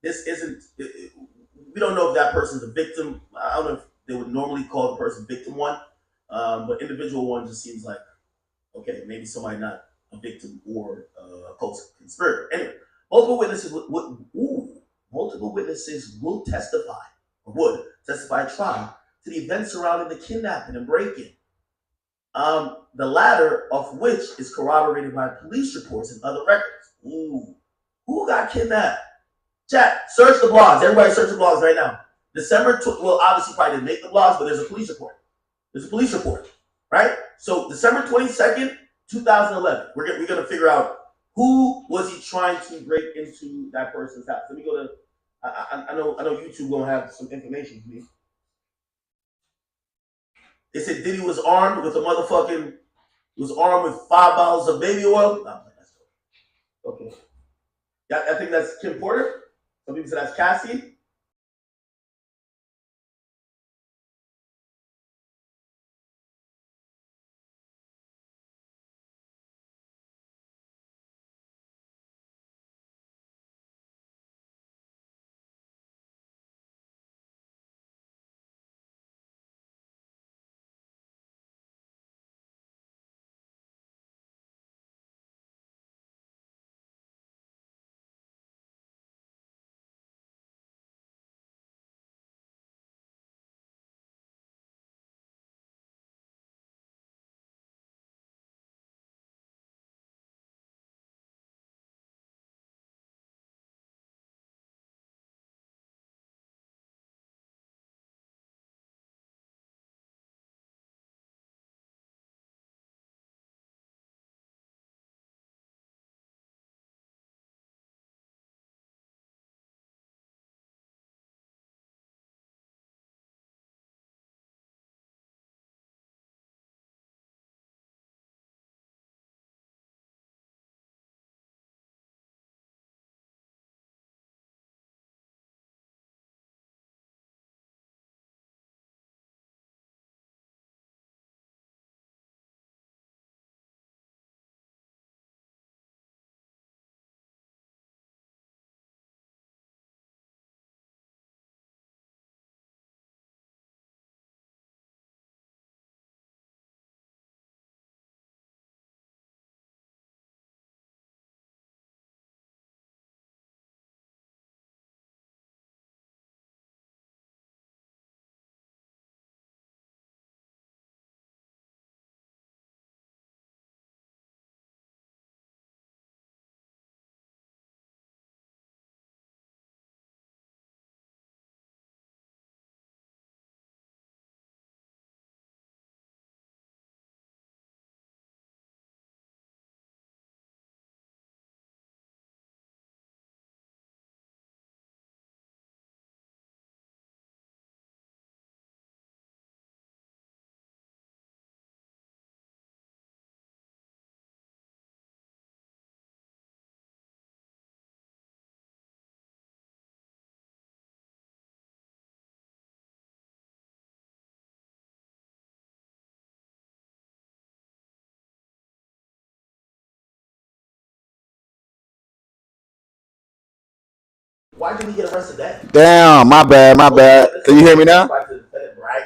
this isn't. We don't know if that person's a victim. I don't know if they would normally call the person victim one, but individual one just seems like, okay, maybe somebody not a victim or a co-conspirator. Anyway, multiple witnesses will testify or would testify at trial to the events surrounding the kidnapping and break-in. The latter of which is corroborated by police reports and other records. Who got kidnapped? Chat, search the blogs. Everybody search the blogs right now. Well, obviously probably didn't make the blogs, but there's a police report. Right? So December 22nd, 2011. We're going to figure out who was he trying to break into that person's house. Let me go to, I know YouTube going to have some information for me. They said Diddy was armed with 5 bottles of baby oil. No, that's okay. Yeah, I think that's Kim Porter. Some people say that's Cassie. Why did he get arrested then? Damn, my bad. Can you hear me now?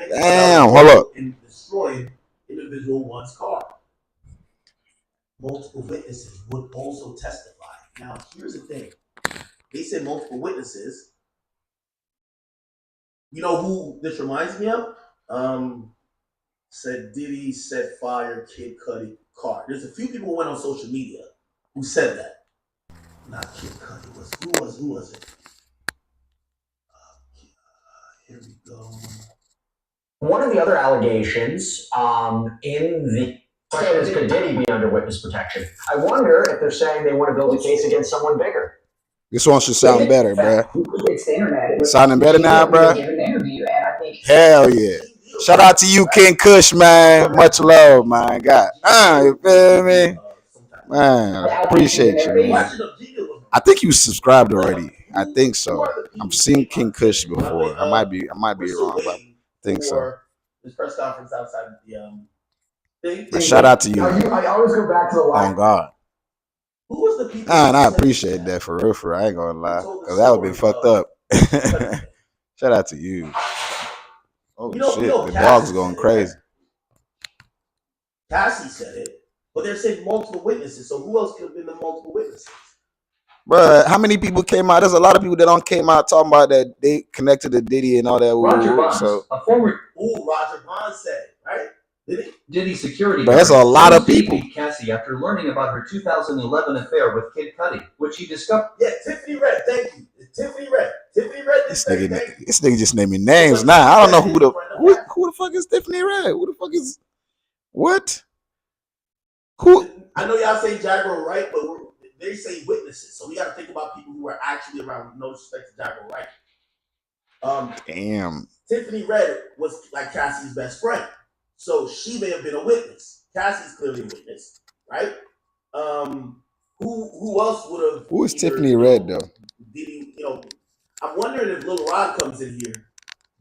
Damn, hold up. And destroying individual one's car. Multiple witnesses would also testify. Now, here's the thing. They said multiple witnesses. You know who this reminds me of? Said Diddy set fire Kid Cudi car. There's a few people who went on social media who said that. Not Kid Cudi. Who was it? Here we go. One of the other allegations in the question is, could Diddy be under witness protection? I wonder if they're saying they want to build a case against someone bigger. This one should sound better, bruh. It's the internet. Sounding better now, bruh? Hell yeah. Shout out to you, King Kush, man. Much love, man. God, you feel me? Man, appreciate you, man. I think you subscribed already. I think so. I've seen King Kush before. I might be wrong, but I think so. This press conference outside the thing. Shout out to you. I always go back to the line. Oh God. Who was the people? And I appreciate that for real. I ain't gonna lie, cause that would be fucked up. Shout out to you. Oh shit, the dog's going crazy. Cassie said it, but they're saying multiple witnesses. So who else could have been the multiple witnesses? Bruh, how many people came out? There's a lot of people that don't came out talking about that they connected to Diddy and all that. Roger Bonds, so a former. Roger Bonds said it, right? Diddy security. But that's a lot of people. Cassie, after learning about her 2011 affair with Kid Cudi, which she discovered. Yeah, Tiffany Red. Thank you. Tiffany Red. Tiffany Red. This nigga just naming names now. I don't know who the fuck is Tiffany Red. Who the fuck is what? Who? I know y'all say Jaguar Wright, but they say witnesses, so we got to think about people who are actually around. No respect to Jaguar Wright. Damn. Tiffany Red was like Cassie's best friend. So she may have been a witness. Cassie's clearly a witness, right? Who else would have? Who is Tiffany Red though? Diddy, I'm wondering if Lil Rod comes in here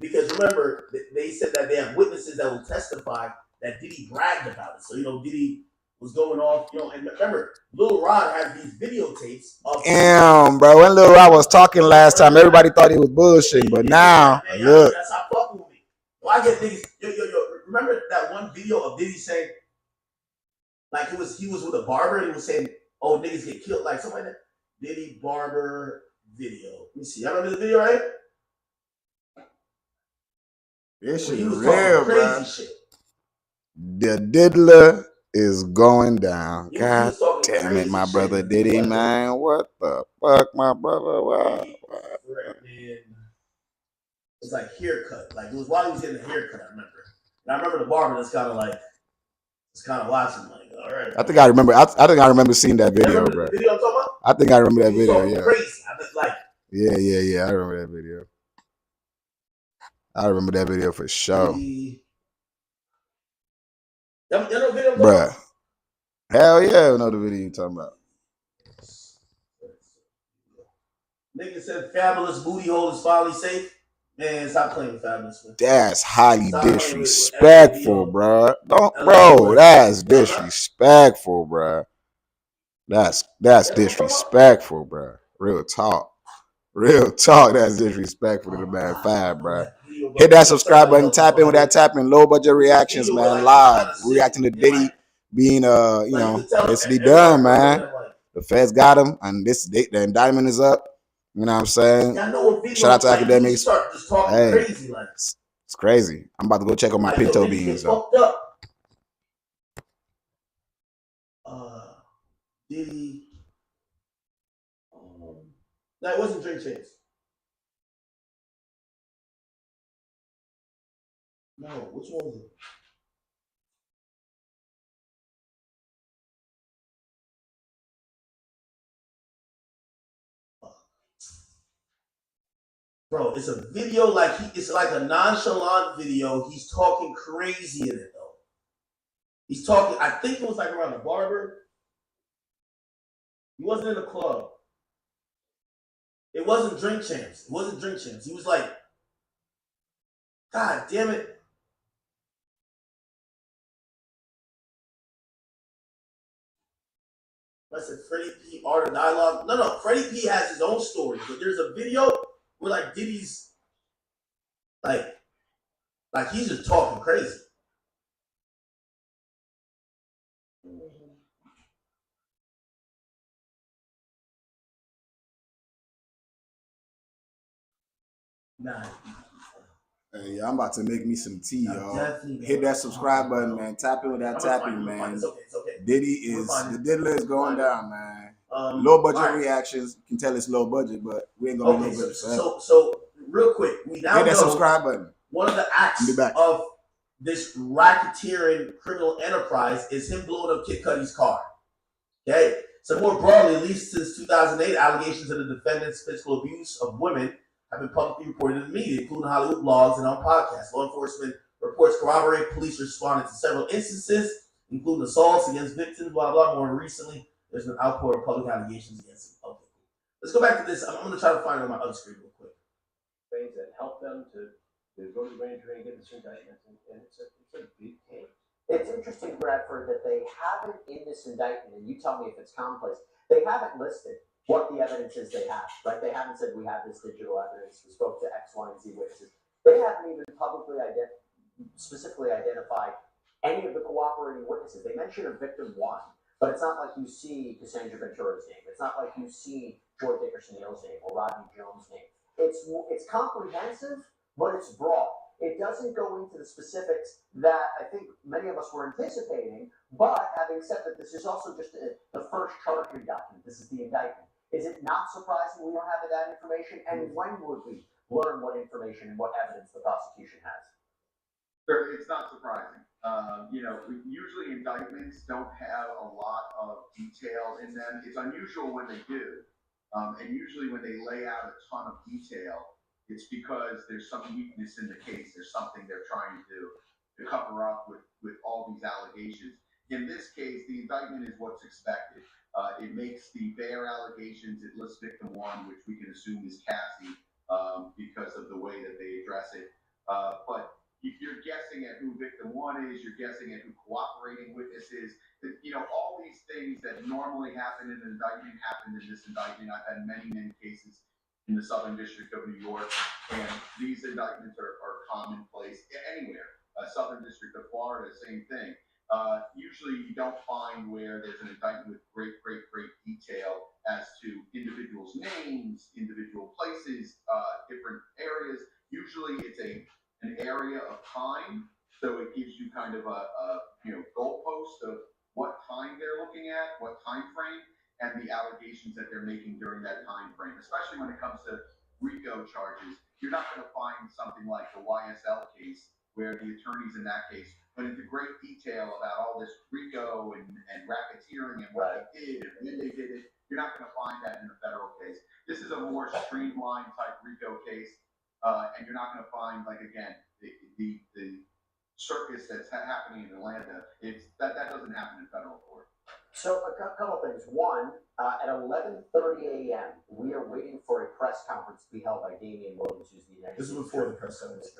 because remember they said that they have witnesses that will testify that Diddy bragged about it. So Diddy was going off, and remember Lil Rod has these videotapes of. Damn, bro. When Lil Rod was talking last time, everybody thought he was bullshitting, but now look. That's how fucking with me. Well, I get niggas. Yo. Remember that one video of Diddy saying, like he was with a barber and he was saying, "Oh, niggas get killed," like something like that. Diddy barber video. Let me see. Y'all remember the video, right? This shit was real, crazy bro. Shit. The diddler is going down. God damn it, my brother Diddy, man. What the fuck, my brother? Wow. It's like haircut. Like it was while he was getting a haircut, I remember. And I remember the barber that's kind of like, it's kind of watching like, all right. I think I remember. I think I remember seeing that video, bro. The video I'm talking about? I think I remember that video. Yeah. Crazy. I just like. Yeah. I remember that video. I remember that video for sure. Bruh. Hell yeah, I know the video you talking about. Nigga said Fabulous booty hole is finally safe. Man, stop playing with Fabulous. Man. That's highly disrespectful, bro. That's disrespectful, bro. That's disrespectful, bro. Real talk, that's disrespectful to the man Fab, bro. Hit that subscribe button, tap in with that tapping, low budget reactions, man. Live reacting to Diddy being basically done, man. The feds got him, and the indictment is up. You know what I'm saying? Shout out to Akademiks. Hey, it's crazy. I'm about to go check on my pinto beans though. Diddy. That wasn't Drink Champs. No, which one was it? Bro, it's a video like it's like a nonchalant video. He's talking crazy in it though. He's talking. I think it was like around the barber. He wasn't in a club. It wasn't Drink Champs. He was like, God damn it. I said Freddie P. Art of Dialogue. No. Freddie P. has his own story, but there's a video where like Diddy's like he's just talking crazy. Nah. Hey, I'm about to make me some tea, y'all. Hit that subscribe button, man. Tap in with that tapping, man. It's okay. The diddler is going down, man. Low budget reactions. You can tell it's low budget, but we ain't gonna be low budget. So real quick, we now hit that know subscribe button. One of the acts of this racketeering criminal enterprise is him blowing up Kid Cudi's car. Okay? So more broadly, at least since 2008, allegations of the defendant's physical abuse of women have been publicly reported in the media, including Hollywood blogs and on podcasts. Law enforcement reports corroborate police responded to several instances, including assaults against victims, blah, blah. More recently, there's been outpour of public allegations against him. Okay. Let's go back to this. I'm going to try to find it on my other screen real quick. Things that help them to go to the grand jury and get this indictment, and it's a big case. It's interesting, Bradford, that they haven't in this indictment, and you tell me if it's commonplace, they haven't listed what the evidence is they have, right? They haven't said we have this digital evidence, we spoke to X, Y, and Z witnesses. They haven't even publicly specifically identified any of the cooperating witnesses. They mention a victim one, but it's not like you see Cassandra Ventura's name. It's not like you see Joy Dickerson-Neal's name or Rodney Jones' name. It's comprehensive, but it's broad. It doesn't go into the specifics that I think many of us were anticipating, but having said that, this is also just the first charging document. This is the indictment. Is it not surprising we don't have that information? And when would we learn what information and what evidence the prosecution has? It's not surprising. Usually indictments don't have a lot of detail in them. It's unusual when they do. And usually when they lay out a ton of detail, it's because there's some weakness in the case. There's something they're trying to cover up with all these allegations. In this case, the indictment is what's expected. It makes the bare allegations. It lists victim one, which we can assume is Cassie because of the way that they address it. But if you're guessing at who victim one is, you're guessing at who cooperating witness is. All these things that normally happen in an indictment happened in this indictment. I've had many cases in the Southern District of New York, and these indictments are commonplace anywhere. Southern District of Florida, same thing. Usually you don't find where there's an indictment with great detail as to individuals' names, individual places, different areas. Usually it's an area of time, so it gives you kind of a goalpost of what time they're looking at, what time frame, and the allegations that they're making during that time frame. Especially when it comes to RICO charges, you're not going to find something like the YSL case where the attorneys in that case went into great detail about all this RICO and racketeering and what they did and when they did it. You're not going to find that in a federal case. This is a more streamlined type RICO case, and you're not going to find, like, again, the circus that's happening in Atlanta. That doesn't happen in federal court. So a couple of things. One, at 11:30 a.m., we are waiting for a press conference to be held by Damian Williams, who's the United States before the press conference,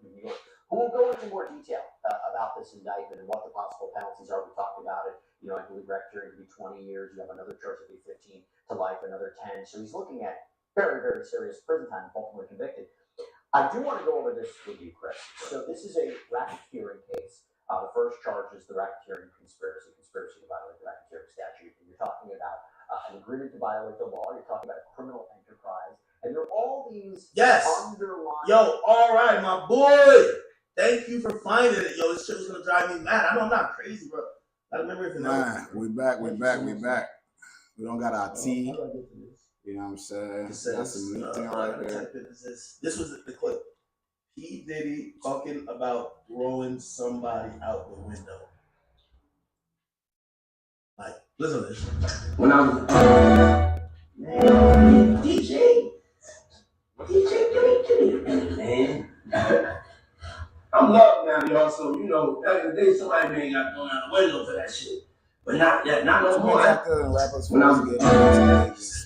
New York, who will go into more detail about this indictment and what the possible penalties are. We talked about it. I believe racketeering could be 20 years. You have another charge that could be 15 to life, another 10. So he's looking at very serious prison time if ultimately convicted. I do want to go over this with you, Chris. So this is a racketeering case. The first charge is the racketeering conspiracy to violate the racketeering statute. And you're talking about an agreement to violate the law. You're talking about a criminal enterprise. And there are all these underlying... Yo, all right, my boy. Thank you for finding it. Yo, this shit was going to drive me mad. I know I'm not crazy, bro. I remember if we back. We don't got our tea. You know what I'm saying? That's some neat thing right there. This was the clip. P. Diddy talking about throwing somebody out the window. Like, listen to this. When I was DJ, give me, man. I'm loved now, y'all. So back in the day, somebody may got thrown out the window for that shit. But not no more. When I was getting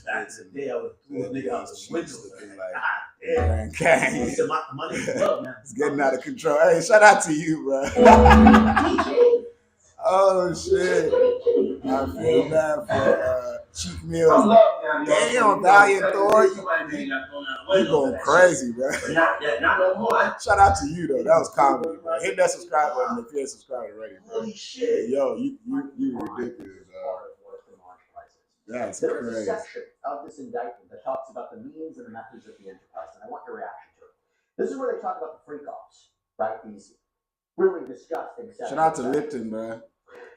back in the day, I would throw a nigga out the window. My nigga's love now. It's getting out of control. Hey, shout out to you, bro. Oh shit. I feel bad for Cheap Mills. I'm loved now, y'all. Damn, Valiant Thor. You going crazy, bro. But not no more. Shout out to you, though. That was comedy, bro. Hit that subscribe button if you ain't subscribed already, bro. Holy shit. Yo, you ridiculous, That's There is a crazy. section of this indictment that talks about the means and the methods of the enterprise, and I want your reaction to it. This is where they talk about the freak-offs, right? These really disgusting sex. Shout out to Lipton, bro.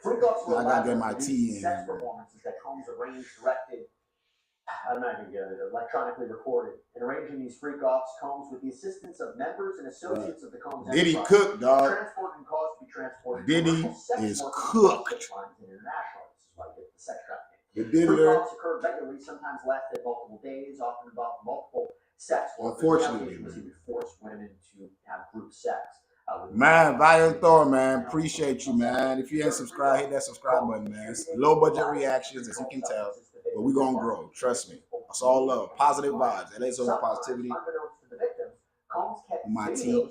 Freak-offs were I gotta get my tea in. sex performances that Combs arranged, directed, I'm not going to get it, electronically recorded. In arranging these freak-offs, Combs, with the assistance of members and associates of the Combs Diddy enterprise, cooked, dog. transported and caused to be transported. Diddy commercial sex is workers cooked. across state lines and internationally. This is why you get the sex trafficking. The diddler. Freak-offs occurred regularly, sometimes lasted multiple days, often involved multiple sex workers. Unfortunately, The allegation was even forced women to have group sex. Man, Valiant Thor, man. Appreciate you, man. If you ain't subscribed, hit that subscribe button, man. It's low budget reactions, as you can tell. But we're gonna grow. Trust me. It's all love. Positive vibes. That is all positivity. My tea.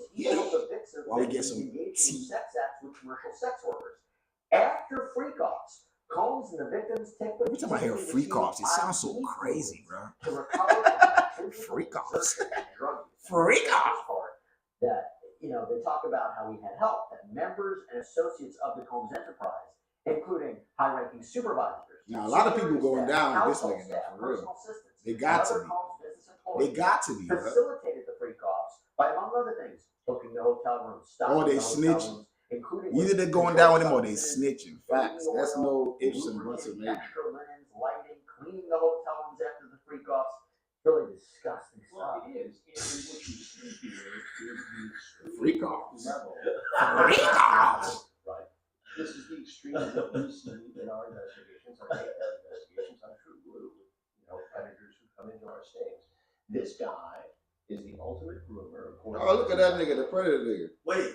While we get some tea. Sex acts with commercial sex workers. After freak-offs, Combs and the victims take Every time I hear freak-offs, it sounds so crazy, bro. Freak-offs. Freak-offs. That, you know, they talk about how he had help, that members and associates of the Combs enterprise, including high-ranking supervisors. Now, a lot of people going down with this nigga, though, for real. They got to be. They got to be, bro. Facilitated the freak-offs by, among other things, booking the hotel rooms, Oh, they snitching. Either they're going down with him or they snitching. Facts. That's no ifs and buts or maybe. Extra linens, lighting, cleaning the hotel rooms after the freak-offs. Really disgusting Well, stuff. it is. And what you see here is the Freak-offs. level. Freak-offs. Right. This is the extreme of what we see in our investigations, our investigations on True Blue, predators who come into our stings. This guy is the ultimate groomer. Oh, look at that nigga, the predator nigga. Wait,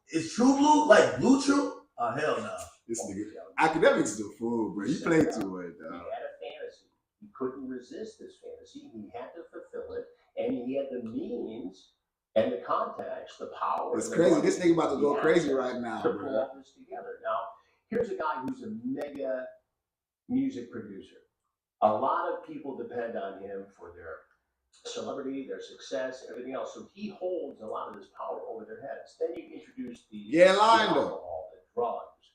is True Blue like Blue True? Oh, hell no. This nigga. Akademiks is a fool, bro. You play too much, He dog. had a fantasy. He couldn't resist this fantasy. He had to fulfill it, and he had the means and the contacts, the power. It's crazy. This nigga about to go crazy right now, to pull bro. all this together. Now, here's a guy who's a mega music producer. A lot of people depend on him for their celebrity, their success, everything else. So he holds a lot of this power over their heads. Then you introduce the alcohol, the drugs,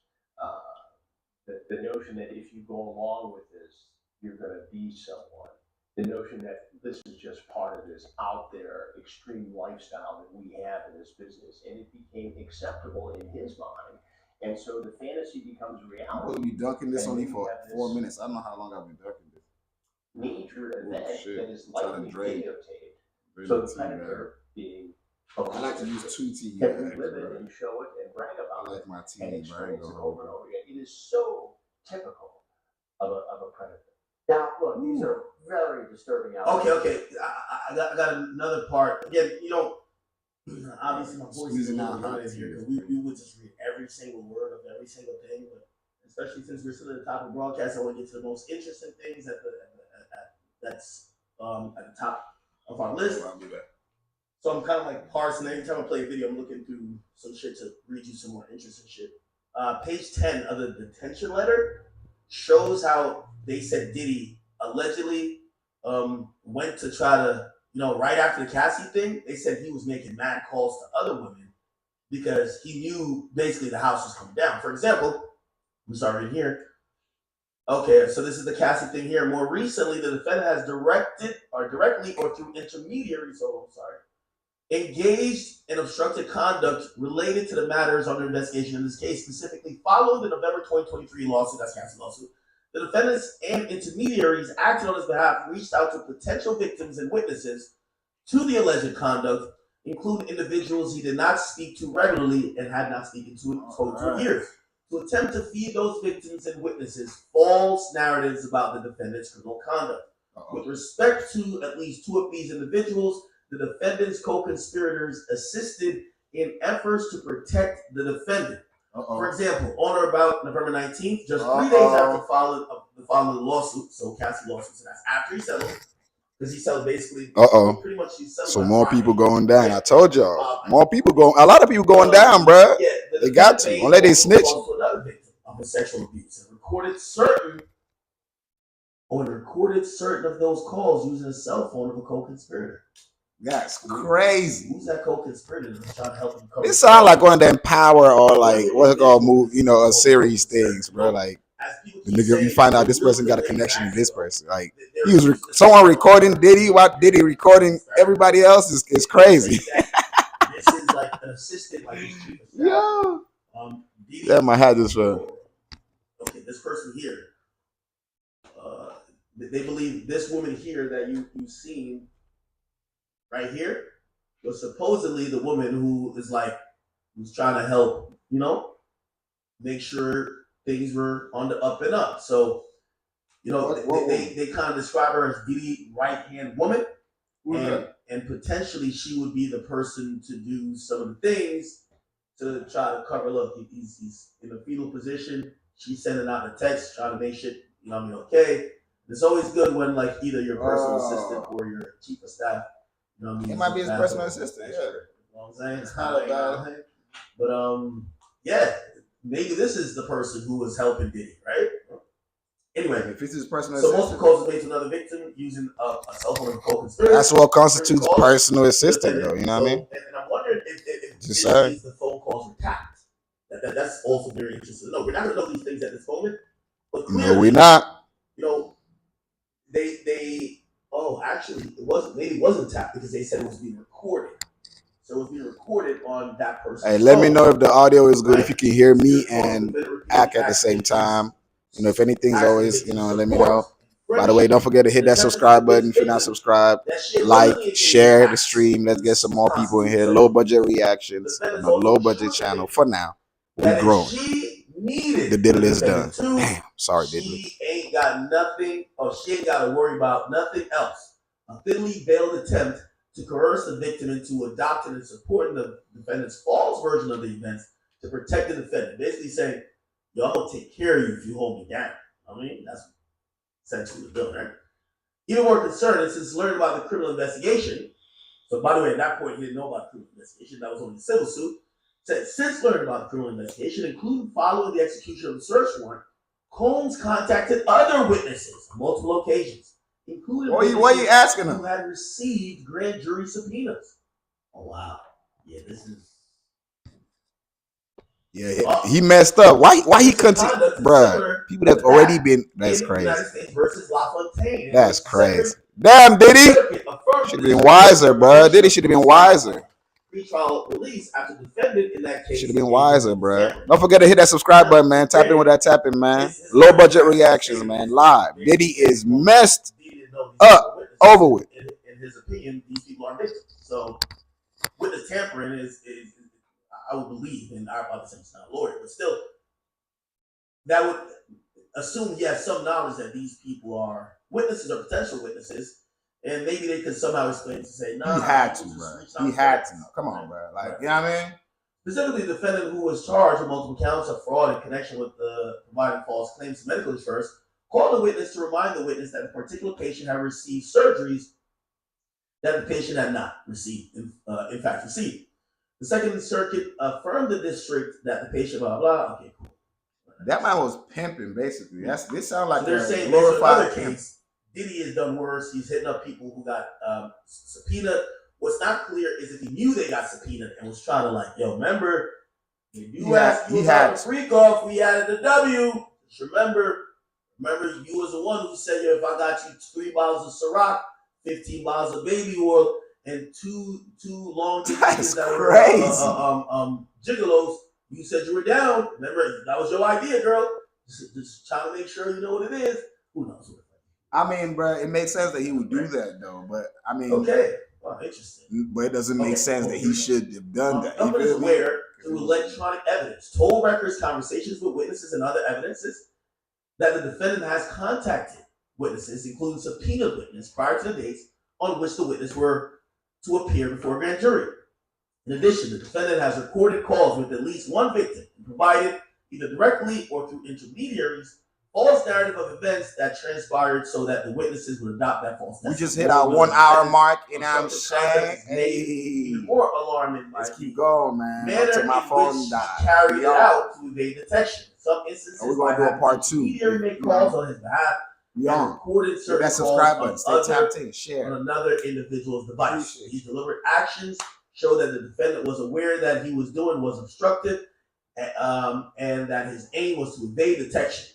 the notion that if you go along with this, you're going to be someone. The notion that this is just part of this out there extreme lifestyle that we have in this business, and it became acceptable in his mind, and so the fantasy becomes I'm reality. supposed to be dunking this only for 4 minutes. I don't know how long I've been dunking this. Major event that is I'm trying likely to drain. videotaped. So the predator being I like to use 2 tea. can relive it and show it and brag I about like it my and tea, bro. I ain't experience gonna it hold over and it. over again. It is so typical of a predator. Now, look, these are very disturbing Okay, allegations. okay. I got another part. Again, obviously my voice is a Squeezing little out hot limited tea. here because we would just read every single word of every single thing, but especially since we're still at the top of the broadcast, I want to get to the most interesting things that's at the top of our list. I'll do that. So I'm kind of like parsing. Every time I play a video, I'm looking through some shit to read you some more interesting shit. Page 10 of the detention letter shows how they said Diddy allegedly went to try to, right after the Cassie thing, they said he was making mad calls to other women because he knew basically the house was coming down. For example, we start right here. Okay, so this is the Cassie thing here. More recently, the defendant has directly or through intermediaries, engaged in obstructed conduct related to the matters under investigation in this case, specifically following the November 2023 lawsuit, that's Cassie lawsuit. The defendants and intermediaries acted on his behalf, reached out to potential victims and witnesses to the alleged conduct, including individuals he did not speak to regularly and had not spoken to in 22 years, to attempt to feed those victims and witnesses false narratives about the defendant's criminal conduct. With respect to at least 2 of these individuals, the defendant's co-conspirators assisted in efforts to protect the defendant. For example, on or about November 19th, just 3 days after filing the lawsuit, so Cassie lawsuit, so that's after he settled, because he settled basically pretty much he settled. So more people going down. I told y'all. More people going. A lot of people going down, bro. Yeah, They got to. Unless they snitch. To another victim of a sexual abuse and recorded certain of those calls using a cell phone of a co-conspirator. That's crazy. Who's that co-conspirator that's trying to help him cover? This sounds like one of them Power or like what's it called move, a series things, bro. Like the nigga, you find out this person got a connection to this person. Like he was someone recording Diddy, while Diddy recording everybody else is crazy. This is like an assistant, like his chief of staff. Yeah, my hat is for. Okay, this person here. They believe this woman here that you've seen right here was supposedly the woman who's trying to help, make sure things were on the up and up. So, they kind of describe her as Diddy right-hand woman, and potentially she would be the person to do some of the things to try to cover. Look, he's in a fetal position. She's sending out a text trying to make shit, okay. It's always good when like either your personal assistant or your chief of staff. It might be his personal assistant. Yeah. You know what I'm saying? It's not bad. But yeah, maybe this is the person who was helping Diddy, right? Anyway, if it's his personal so assistant, multiple calls made to another victim using a cell phone co-conspirator. That's what constitutes personal assistant, though. You know what I mean? And I'm wondering if the phone calls were tapped. That's also very interesting. No, we're not gonna know these things at this moment, but clearly, no, we're not. Actually, it wasn't tapped because they said it was being recorded. So it was being recorded on that person. Hey, let me know if the audio is good, if you can hear me and act at the same time. If anything's always, let me know. By the way, don't forget to hit that subscribe button if you're not subscribed. Like, share the stream. Let's get some more people in here. Low budget reactions on a low budget channel for now. We're growing. The diddle is done. Damn, sorry, diddle. She ain't got nothing, or she ain't got to worry about nothing else. A thinly veiled attempt to coerce the victim into adopting and supporting the defendant's false version of the events to protect the defendant. Basically saying, yo, I'm going to take care of you if you hold me down. I mean, that's essentially the bill, right? Even more concerning, since learning about the criminal investigation, so by the way, at that point, he didn't know about the criminal investigation. That was only a civil suit. Said, since learning about the criminal investigation, including following the execution of the search warrant, Combs contacted other witnesses on multiple occasions, including why are you asking him? Who had received grand jury subpoenas. Oh wow, yeah, this is. Yeah, he messed up. Why he continue, bruh? People that's already been. That's crazy. United States versus LaFontaine. That's crazy. Damn, Diddy should have been wiser, bruh. Diddy should have been wiser. Pretrial release after defendant in that case. Should have been wiser, bruh. Don't forget to hit that subscribe button, man. Tap in with that tapping, man. Low budget reactions, man. Live. Diddy is messed up. Over with. In his opinion, these people are victims. So, witness tampering is I would believe, and I'm obviously not a lawyer, but still, that would assume you have some knowledge that these people are witnesses or potential witnesses. And maybe they could somehow explain to say, no. He had to, bro. He had to. Come on, bro. Like, you know what I mean? Specifically, the defendant who was charged with multiple counts of fraud in connection with the providing false claims to medical insurance called the witness to remind the witness that a particular patient had received surgeries that the patient had not received, in fact, received. The Second Circuit affirmed the district that the patient, blah, blah. Okay, cool. That man was pimping, basically. This sounds like so they're saying glorified case. Diddy has done worse. He's hitting up people who got subpoenaed. What's not clear is if he knew they got subpoenaed and was trying to like, yo, remember, you asked you was on the freak off, we added the W. Just remember, you was the one who said, yo, if I got you 3 bottles of Ciroc, 15 bottles of baby oil, and two long that's that crazy. Gigolos, you said you were down. Remember, that was your idea, girl. Just trying to make sure you know what it is. Who knows what? I mean, bro, it makes sense that he would do that, though. But I mean, okay, well, interesting. But it doesn't make sense that he should have done that. Government is aware through electronic evidence, toll records, conversations with witnesses, and other evidences that the defendant has contacted witnesses, including subpoenaed witness, prior to the dates on which the witness were to appear before a grand jury. In addition, the defendant has recorded calls with at least one victim and provided, either directly or through intermediaries, false narrative of events that transpired so that the witnesses would adopt that false narrative. We just hit our 1 hour mark, you know what I'm saying? Hey, even more alarming. Let's keep going, man. Manner until my phone in which died. carried it out to evade detection. some instances, we're gonna do a part 2. Intermediary make calls on his behalf. Yeah. Recorded certain that subscribe button. calls Stay tapped in. Share. on another individual's device. These deliberate actions show that the defendant was aware that he was doing was obstructive, and that his aim was to evade detection.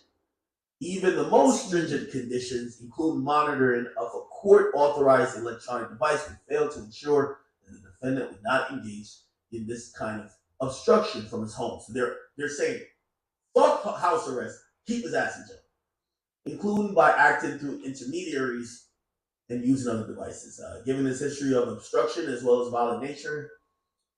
Even the most stringent conditions, including monitoring of a court-authorized electronic device, would fail to ensure that the defendant would not engage in this kind of obstruction from his home. So they're saying, fuck house arrest, keep his ass in jail, including by acting through intermediaries and using other devices. Given his history of obstruction as well as violent nature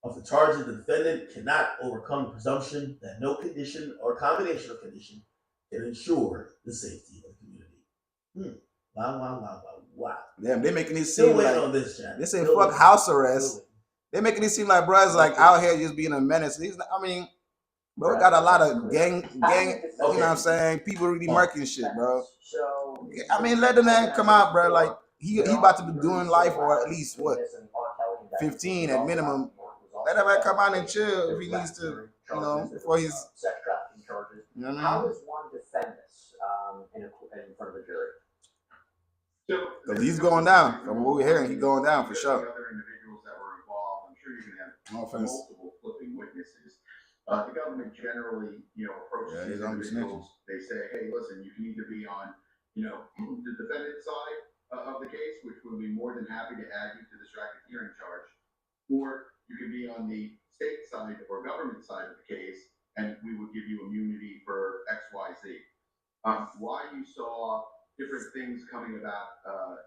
of the charges, the defendant cannot overcome the presumption that no condition or combination of condition can ensure the safety of the community. Wow. Damn, they making it Still seem waiting like on this, Jack. they say fuck house arrest. They're making it seem like bro's like out here just being a menace. He's not, I mean, bro, we got a lot of gang, you know what I'm saying? People really murking shit, bro. I mean, let the man come out, bro. Like he about to be doing life, or at least what, 15 at minimum. Let that man come out and chill if he needs to, you know, before he's sex trafficking charges. You know what I mean? How does one defend this in front of a jury? Because he's going down. From what we're hearing, he's going down for sure. Other individuals that were involved, I'm sure you can have No offense. multiple flipping witnesses. The government generally, approaches these individuals. They say, hey, listen, you can either be on, the defendant's side of the case, which would be more than happy to add you to this racketeering charge, or you can be on the state side or government side of the case, and we would give you immunity for X, Y, Z. Why you saw different things coming about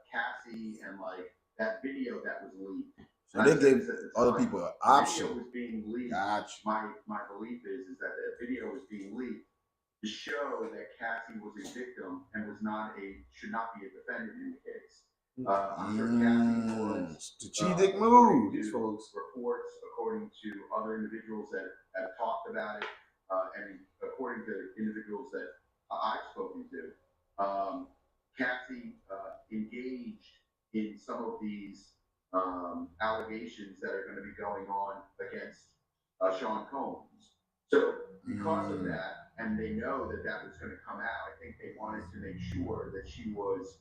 Cassie and like that video that was leaked. So they gave other people an option. The video was being leaked. Gotcha. My belief is that the video was being leaked to show that Cassie was a victim and should not be a defendant in the case. I'm sure Cassie was strategic move. These folks reports according to other individuals that have talked about it, and according to individuals that I've spoken to. Cassie engaged in some of these allegations that are going to be going on against Sean Combs. So because of that, and they know that that was going to come out, I think they wanted to make sure that she was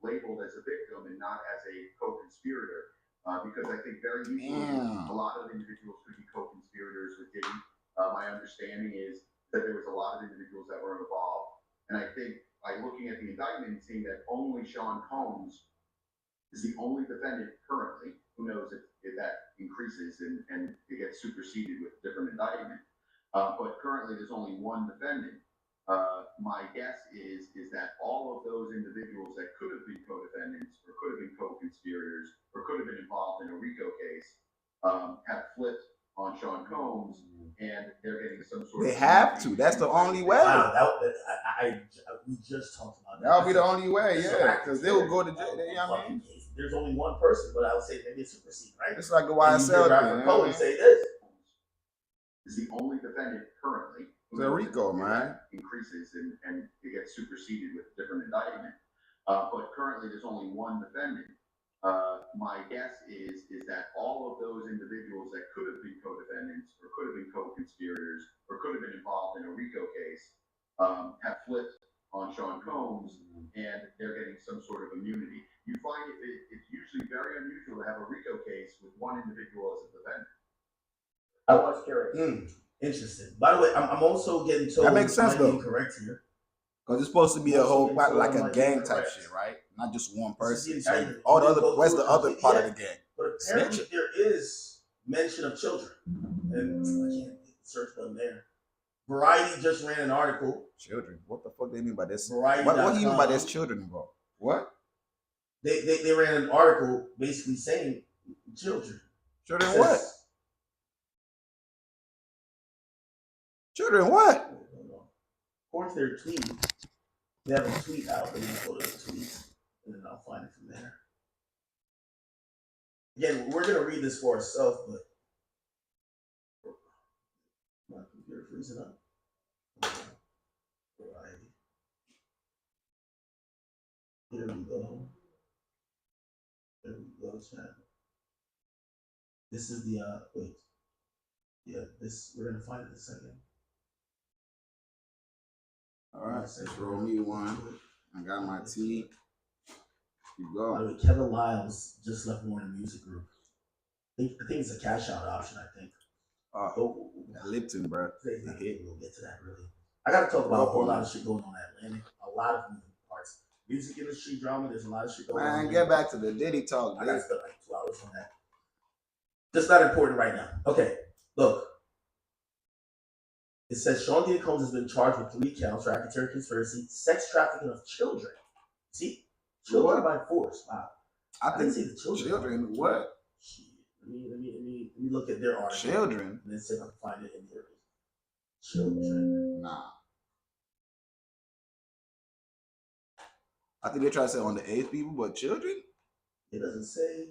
labeled as a victim and not as a co-conspirator. Because I think very easily a lot of individuals could be co-conspirators with Diddy. My understanding is that there was a lot of individuals that were involved. And I think by looking at the indictment and seeing that only Sean Combs is the only defendant currently, who knows if that increases and it gets superseded with a different indictment. But currently there's only one defendant. My guess is that all of those individuals that could have been co-defendants or could have been co-conspirators or could have been involved in a RICO case have flipped on Sean Combs, and they're getting some sort of... They have to. That's the only way. Wow, we just talked about that. That'll be the only way, yeah, because they will go to jail. You know what I mean? There's only one person, but I would say maybe it's supersede, right? It's like the YSL thing. Cohen say this is the only defendant currently. It's a RICO, man. Increases and it gets superseded with a different indictment. But currently there's only one defendant. My guess is that all of those individuals that could have been co-defendants or could have been co-conspirators or could have been involved in a RICO case have flipped on Sean Combs, and they're getting some sort of immunity. You find it's usually very unusual to have a RICO case with one individual as a defendant. I was curious. Interesting. By the way, I'm also getting told that makes sense though. Incorrect here. Because it's supposed to be a whole like a gang type shit, right? Not just one person. So all the other, where's the other part of the gang? But apparently there is mention of children, and I can't search them there. Variety just ran an article. Children? What the fuck they mean by this? Variety. What do you mean by there's children involved? What? They ran an article basically saying children. Children what? Children what? According to their tweet, they have a tweet out. Let me go to the tweets, and then I'll find it from there. Again, we're gonna read this for ourselves, but my computer freezing up. Variety. Here we go. There we go, chat. This is the wait. Yeah, this we're gonna find it in a second. All right, let's roll me one. I got my tea. Keep going. By the way, Kevin Lyles just left more in the music group. I think it's a cash out option, I think. Lipton, bro. We'll get to that, really. I got to talk about a whole lot of shit going on in Atlantic. A lot of moving parts. Music industry drama, there's a lot of shit going on. Man, get back to the Diddy talk, I got to spend like 2 hours on that. Just not important right now. Okay, look. It says Sean Diddy Combs has been charged with 3 counts for racketeering conspiracy, sex trafficking of children. See? Children by force. Wow. I didn't see the children. Children? What? Let me look at their article. Children? And then see if I can find it in there. Children. Nah. I think they try to say on the age people, but children? It doesn't say.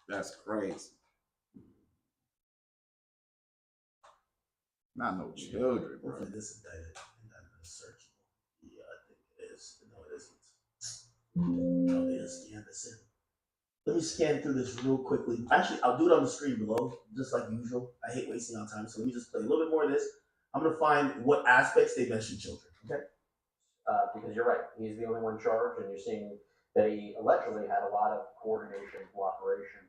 That's crazy. Not no children, bro. Hopefully this indictment is searchable. Yeah, I think it is. No, it isn't. No, they just scan this in. Let me scan through this real quickly. Actually, I'll do it on the screen below, just like usual. I hate wasting our time, so let me just play a little bit more of this. I'm gonna find what aspects they mention children. Okay. Because you're right, he's the only one charged, and you're seeing that he allegedly had a lot of coordination and cooperation.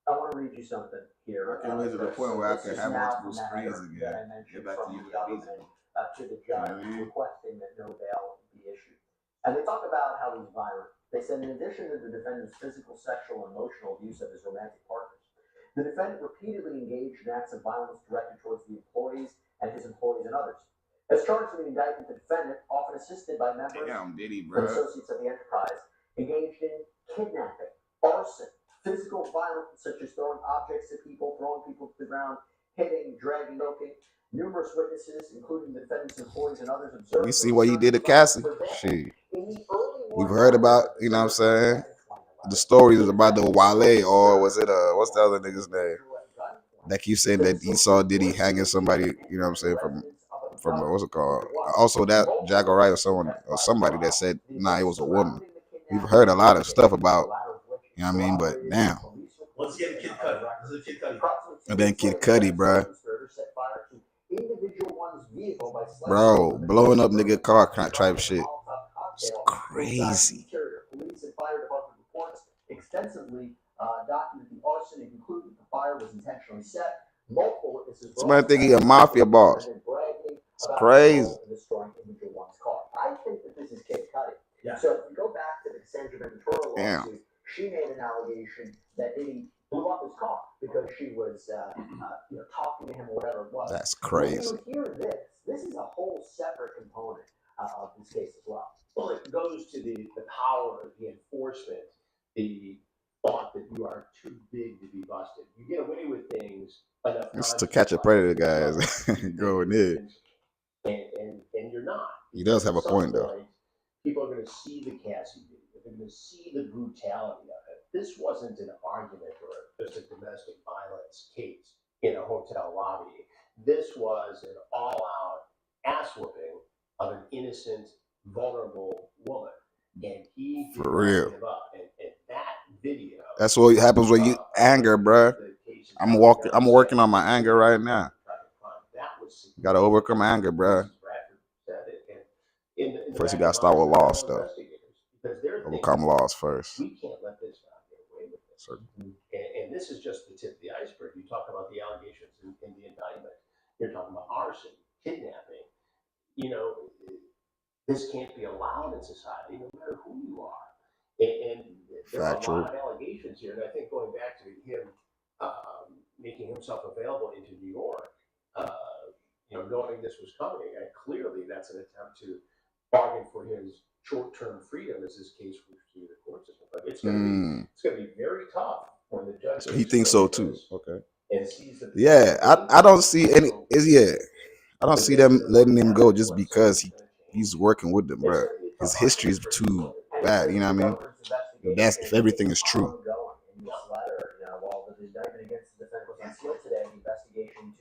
I want to read you something here. I can't wait to the point where I can have multiple screens again. Get back to you to the judge requesting that no bail be issued. And they talk about how he's violent. They said in addition to the defendant's physical, sexual, and emotional abuse of his romantic partners, the defendant repeatedly engaged in acts of violence directed towards the employees and his employees and others. As charged in the indictment, the defendant, often assisted by members and associates of the enterprise, engaged in kidnapping, arson, physical violence such as throwing objects at people, throwing people to the ground, hitting, dragging, choking. Numerous witnesses, including the defendant's employees and others, observed. We see what he did to Cassie. Shit. We've heard about, you know what I'm saying, the stories about the Wale, or was it, what's the other nigga's name? That keeps saying that he saw Diddy hanging somebody, you know what I'm saying, from what's it called? Also that Jack Wright or somebody that said, nah, it was a woman. We've heard a lot of stuff about, you know what I mean, but damn. Once again, Kid Cudi. This is Kid Cudi. And then Kid Cudi, bro. Bro, blowing up nigga car type shit. It's crazy. Police and fire department reports extensively document the arson and conclude that the fire was intentionally set. Multiple witnesses. Somebody think he a mafia boss. It's crazy. I think that this is Kid Cudi. Yeah. So if you go back to the Cassandra Ventura lawsuit, she made an allegation that Diddy blew up his car because she was talking to him or whatever it was. That's crazy. When you hear this is a whole separate component of this case as well. Well, it goes to the power of the enforcement, the thought that you are too big to be busted. You get away with things enough. It's to catch a predator, guys. Going in. And you're not. He does have a point, though. People are going to see the Cassie video. They're going to see the brutality of it. This wasn't an argument or just a domestic violence case in a hotel lobby. This was an all-out ass whooping of an innocent, vulnerable woman. And he did for real. Give up. And that video. That's what happens when you anger, bruh. I'm working on my anger right now. Got to overcome anger, bruh. First, you got to start with loss, though. Overcome loss first. We can't let this guy get away with this. And this is just the tip of the iceberg. You talk about the allegations in the indictment. You're talking about arson, kidnapping. You know, this can't be allowed in society, no matter who you are. And there are a lot of allegations here. And I think going back to him making himself available into New York, knowing this was coming, clearly that's an attempt to bargain for his short-term freedom, as this case moves through the court system. But it's going to be very tough when the judge. So he thinks so too. Okay. And sees that. Yeah, I don't see any. I don't see them letting him go just because he's working with them, bro. His history is too bad. You know what I mean? That's if everything is true.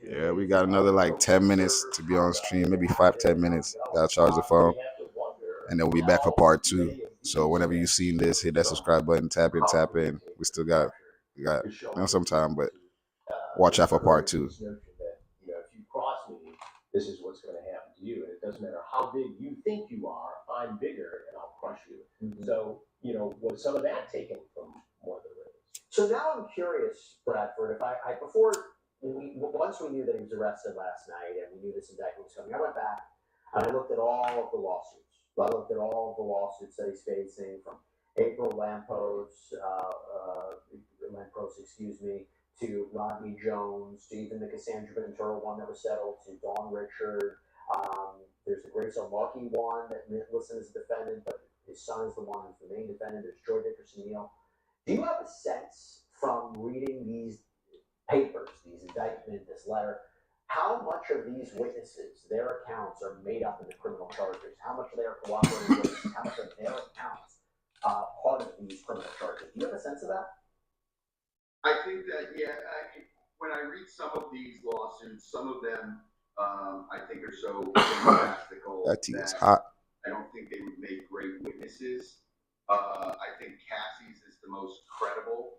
Yeah, we got another like 10 minutes to be on stream, maybe 5-10 minutes. Gotta charge the phone, and then we'll be back for part 2. So whenever you seen this, hit that subscribe button, tap in. We still got some time, but watch out for part 2. If you cross me, this is what's going to happen. big you think you are, I'm bigger and I'll crush you. So, was some of that taken from one of the rings? So now I'm curious, Bradford, if once we knew that he was arrested last night and we knew this indictment was coming, I went back and I looked at all of the lawsuits. I looked at all of the lawsuits that he's facing, from April Lampros, to Rodney Jones, to even the Cassandra Ventura one that was settled, to Dawn Richard. There's the Grace O'Markey one that listed as a defendant, but his son is the one who's the main defendant. There's Joy Dickerson Neal. Do you have a sense from reading these papers, these indictments, this letter, how much of these witnesses, their accounts are made up in the criminal charges? How much of their cooperating witnesses, how much of their accounts part of these criminal charges? Do you have a sense of that? I think that, when I read some of these lawsuits, some of them I think are so fantastical that tea is hot. I don't think they would make great witnesses. I think Cassie's is the most credible.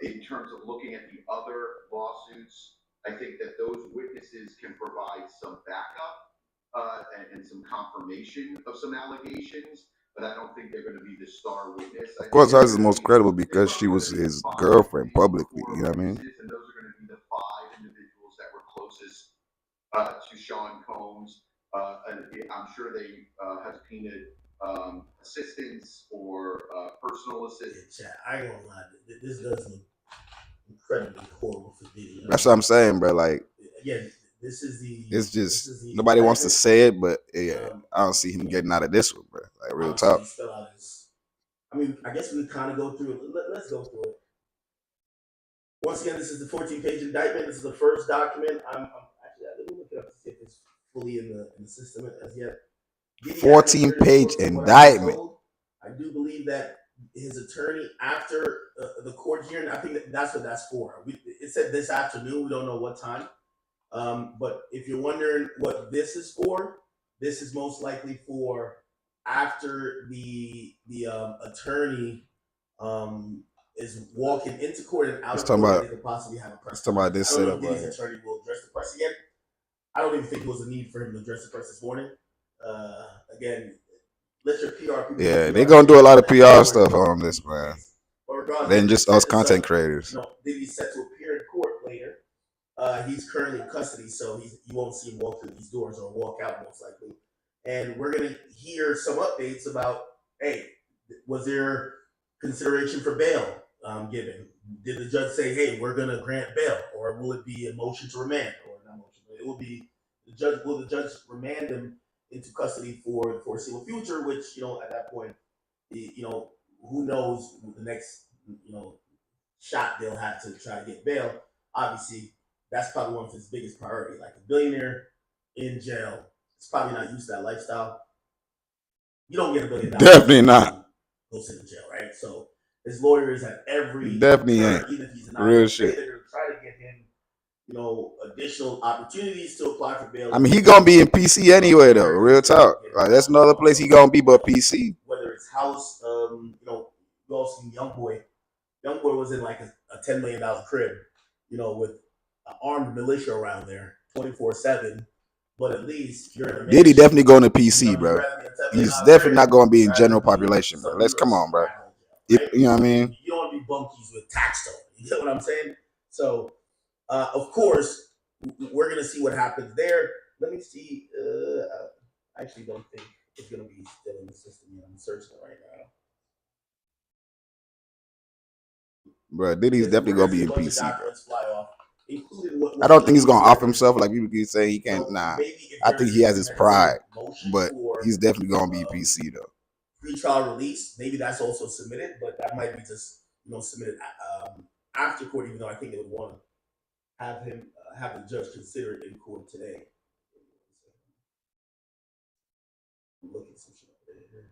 In terms of looking at the other lawsuits, I think that those witnesses can provide some backup and some confirmation of some allegations, but I don't think they're going to be the star witness. Of course, hers is the most credible because she was his girlfriend publicly, you know what I mean? And those are going to be the 5 individuals that were closest to Sean Combs. And I'm sure they have subpoenaed assistants or personal assistants. Yeah, I ain't gonna lie. This does look incredibly horrible for Diddy. That's what I'm saying, bro. Like, again, this is the. It's just nobody wants to say it, but I don't see him getting out of this one, bro. Like, real talk. I mean, I guess we kind of go through it. Let's go through it. Once again, this is the 14-page indictment. This is the first document. I'm actually, let me look it up to see if it's fully in the system as yet. 14-page indictment. I do believe that his attorney, after the court hearing, I think that's what that's for. It said this afternoon. We don't know what time. But if you're wondering what this is for, this is most likely for after the attorney is walking into court and out of court, they could possibly have a press. Talking about this setup, right? His attorney will address the press again. I don't even think there was a need for him to address the press this morning. Again, let your PR people. Yeah, they're gonna do a lot of PR stuff on this, man. Than just us content creators. Diddy's set to appear in court later. He's currently in custody, so you won't see him walk through these doors or walk out most likely. And we're gonna hear some updates about, hey, was there consideration for bail given? Did the judge say, hey, we're gonna grant bail, or will it be a motion to remand, or not motion? It will be the judge. Will the judge remand him into custody for the foreseeable future? Which at that point, who knows the next shot they'll have to try to get bail. Obviously, that's probably one of his biggest priorities. Like a billionaire in jail, it's probably not used to that lifestyle. You don't get $1 billion. Definitely not. Go sit in jail, right? So his lawyers at every definitely ain't. Even if he's an real shit. They're trying to get him, additional opportunities to apply for bail. I mean, he gonna be in PC anyway, though. Real talk. Like, that's another place he gonna be, but PC. Whether it's house, you also see Youngboy. Youngboy was in like a $10 million crib, with an armed militia around there, 24/7. But at least you're in a Diddy definitely going to PC, bro. He's definitely not going to be in general population, bro. Let's come on, bro. You know what I mean? You don't want to be bunkies with tax dough. You get what I'm saying? So, of course, we're gonna see what happens there. Let me see. I actually don't think it's gonna be still in the system yet. I'm searching it right now. Bro, Diddy's definitely gonna be in PC. Fly off, I don't think he's gonna off himself like people keep saying he can't. Nah, I think he has his pride, but he's definitely gonna be PC though. Pre-trial release, maybe that's also submitted, but that might be just submitted after court. Even though I think they would want to have him have the judge consider it in court today. Look at some shit there.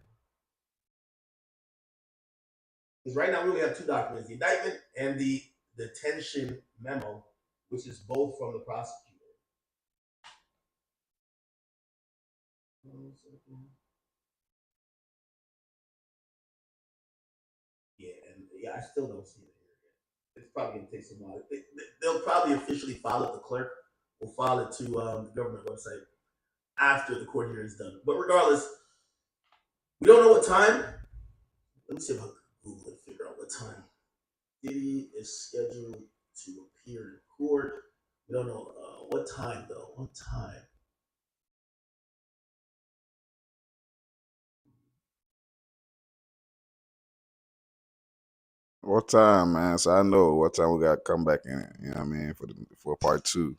Because right now we only have 2 documents: the indictment and the detention memo, which is both from the prosecutor. Yeah, I still don't see it here yet. It's probably gonna take some while. They'll probably officially file it. The clerk will file it to the government website after the court hearing is done. But regardless, we don't know what time. Let me see if I can Google it, figure out what time Diddy is scheduled to appear in court. We don't know what time though. What time? What time, man? So I know what time we got to come back in. You know what I mean, for part 2.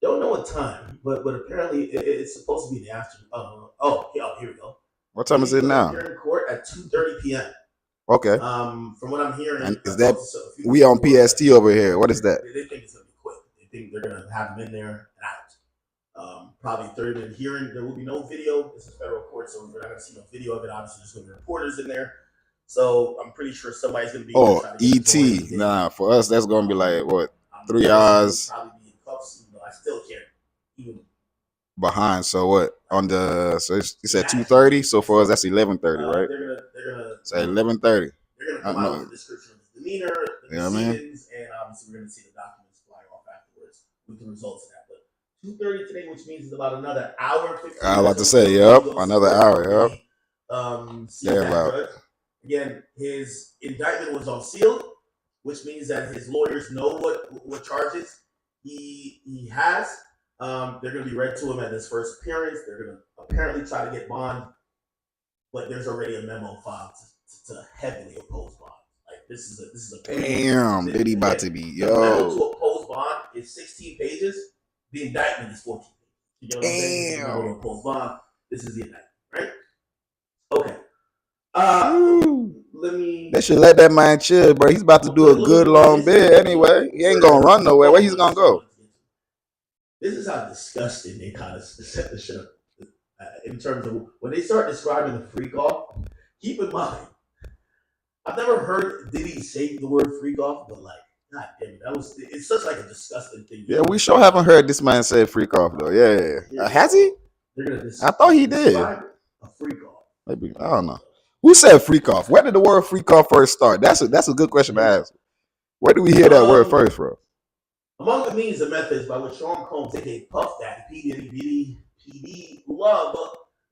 Don't know what time, but apparently it's supposed to be in the afternoon. Here we go. What time is it now? Appear in court at 2:30 p.m. Okay. From what I'm hearing, and is that we on PST over here? What is that? They think it's gonna be quick. They think they're gonna have them in there and out. Probably 30-minute hearing. There will be no video. This is federal court, so we're not gonna see no video of it. Obviously, there's gonna be reporters in there. So I'm pretty sure somebody's gonna be. Oh, ET. Nah, for us that's gonna be like what, 3 hours. Probably be in cuffs. I still can't even. Behind. So what on the? So it's at 2:30. So for us that's 11:30, right? They're gonna. Say 11:30. They're gonna come out with a description of his demeanor, the proceedings, and obviously we're gonna see the documents fly off afterwards with the results of that. But 2:30 today, which means it's about another hour. 15 I was about to say, yep, another hour, yep. About. Again, his indictment was unsealed, which means that his lawyers know what charges he has. They're going to be read to him at his first appearance. They're going to apparently try to get bond, but there's already a memo filed to heavily oppose bond. Like this is a damn. Diddy about to be The memo to oppose bond is 16 pages. The indictment is 14 pages. You know what I'm saying? The memo to oppose bond. This is the indictment, right? Okay. They should let that man chill, bro. He's about to do a good long bid anyway. He ain't gonna run nowhere. Where he's gonna go? This is how disgusting they kind of set the shit up in terms of when they start describing the freak off. Keep in mind, I've never heard Diddy say the word freak off, but like, god damn it, it's such like a disgusting thing. Yeah, we sure haven't heard this man say freak off though. Yeah. Has he? I thought he did. A freak off. Maybe I don't know. Who said freak off? Where did the word freak off first start? That's a good question to ask. Where do we hear that word first from? Among the means and methods by which Sean Combs, aka Puff Daddy, PD, Love,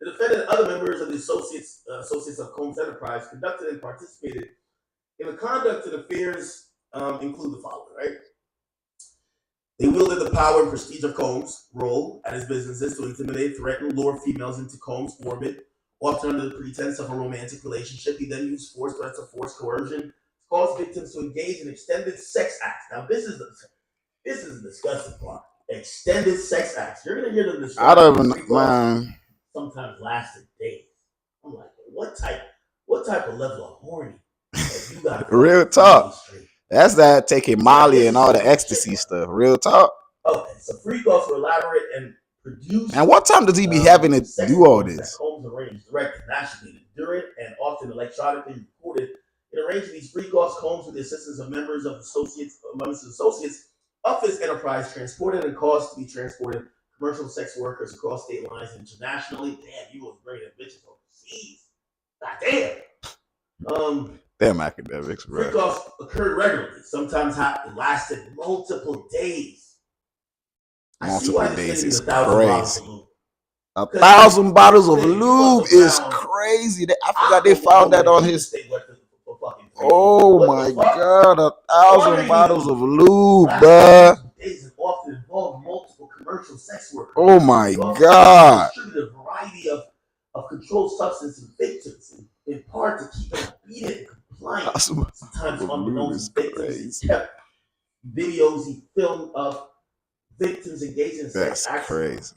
the defendant and other members of the associates of Combs Enterprise conducted and participated in the conduct of affairs include the following, right? They wielded the power and prestige of Combs' role at his businesses to intimidate, threaten, lure females into Combs' orbit, often under the pretense of a romantic relationship. He then used force, threats of force, coercion to cause victims to engage in extended sex acts. Now, this is the disgusting part. Extended sex acts. You're gonna hear them describe. I don't even man. Sometimes lasted days. I'm like, what type of level of horny have you got? Real talk. That's that taking Molly and all the ecstasy stuff. Real talk. Okay, so freak offs were elaborate and produced. And what time does he be having to do all this? Combs arranged, directed, machinated, during, and often electronically recorded. In arranging these freak offs, Combs, with the assistance of members of associates of his enterprise, transported and caused to be transported commercial sex workers across state lines internationally. Damn, you was bringing bitches overseas. God damn. Damn academics, bro. Freak offs occurred regularly. Sometimes it lasted multiple days. Multiple days is crazy. 1,000 bottles of lube is crazy. I forgot they found that on his. Oh my god, 1,000 bottles of lube, bruh. Often involved multiple commercial sex workers. Oh my god. Distributed a variety of controlled substance in victims, in part to keep them obedient and compliant. Sometimes unbeknownst to victims, he kept videos he filmed of victims engaging in sex acts. That's crazy.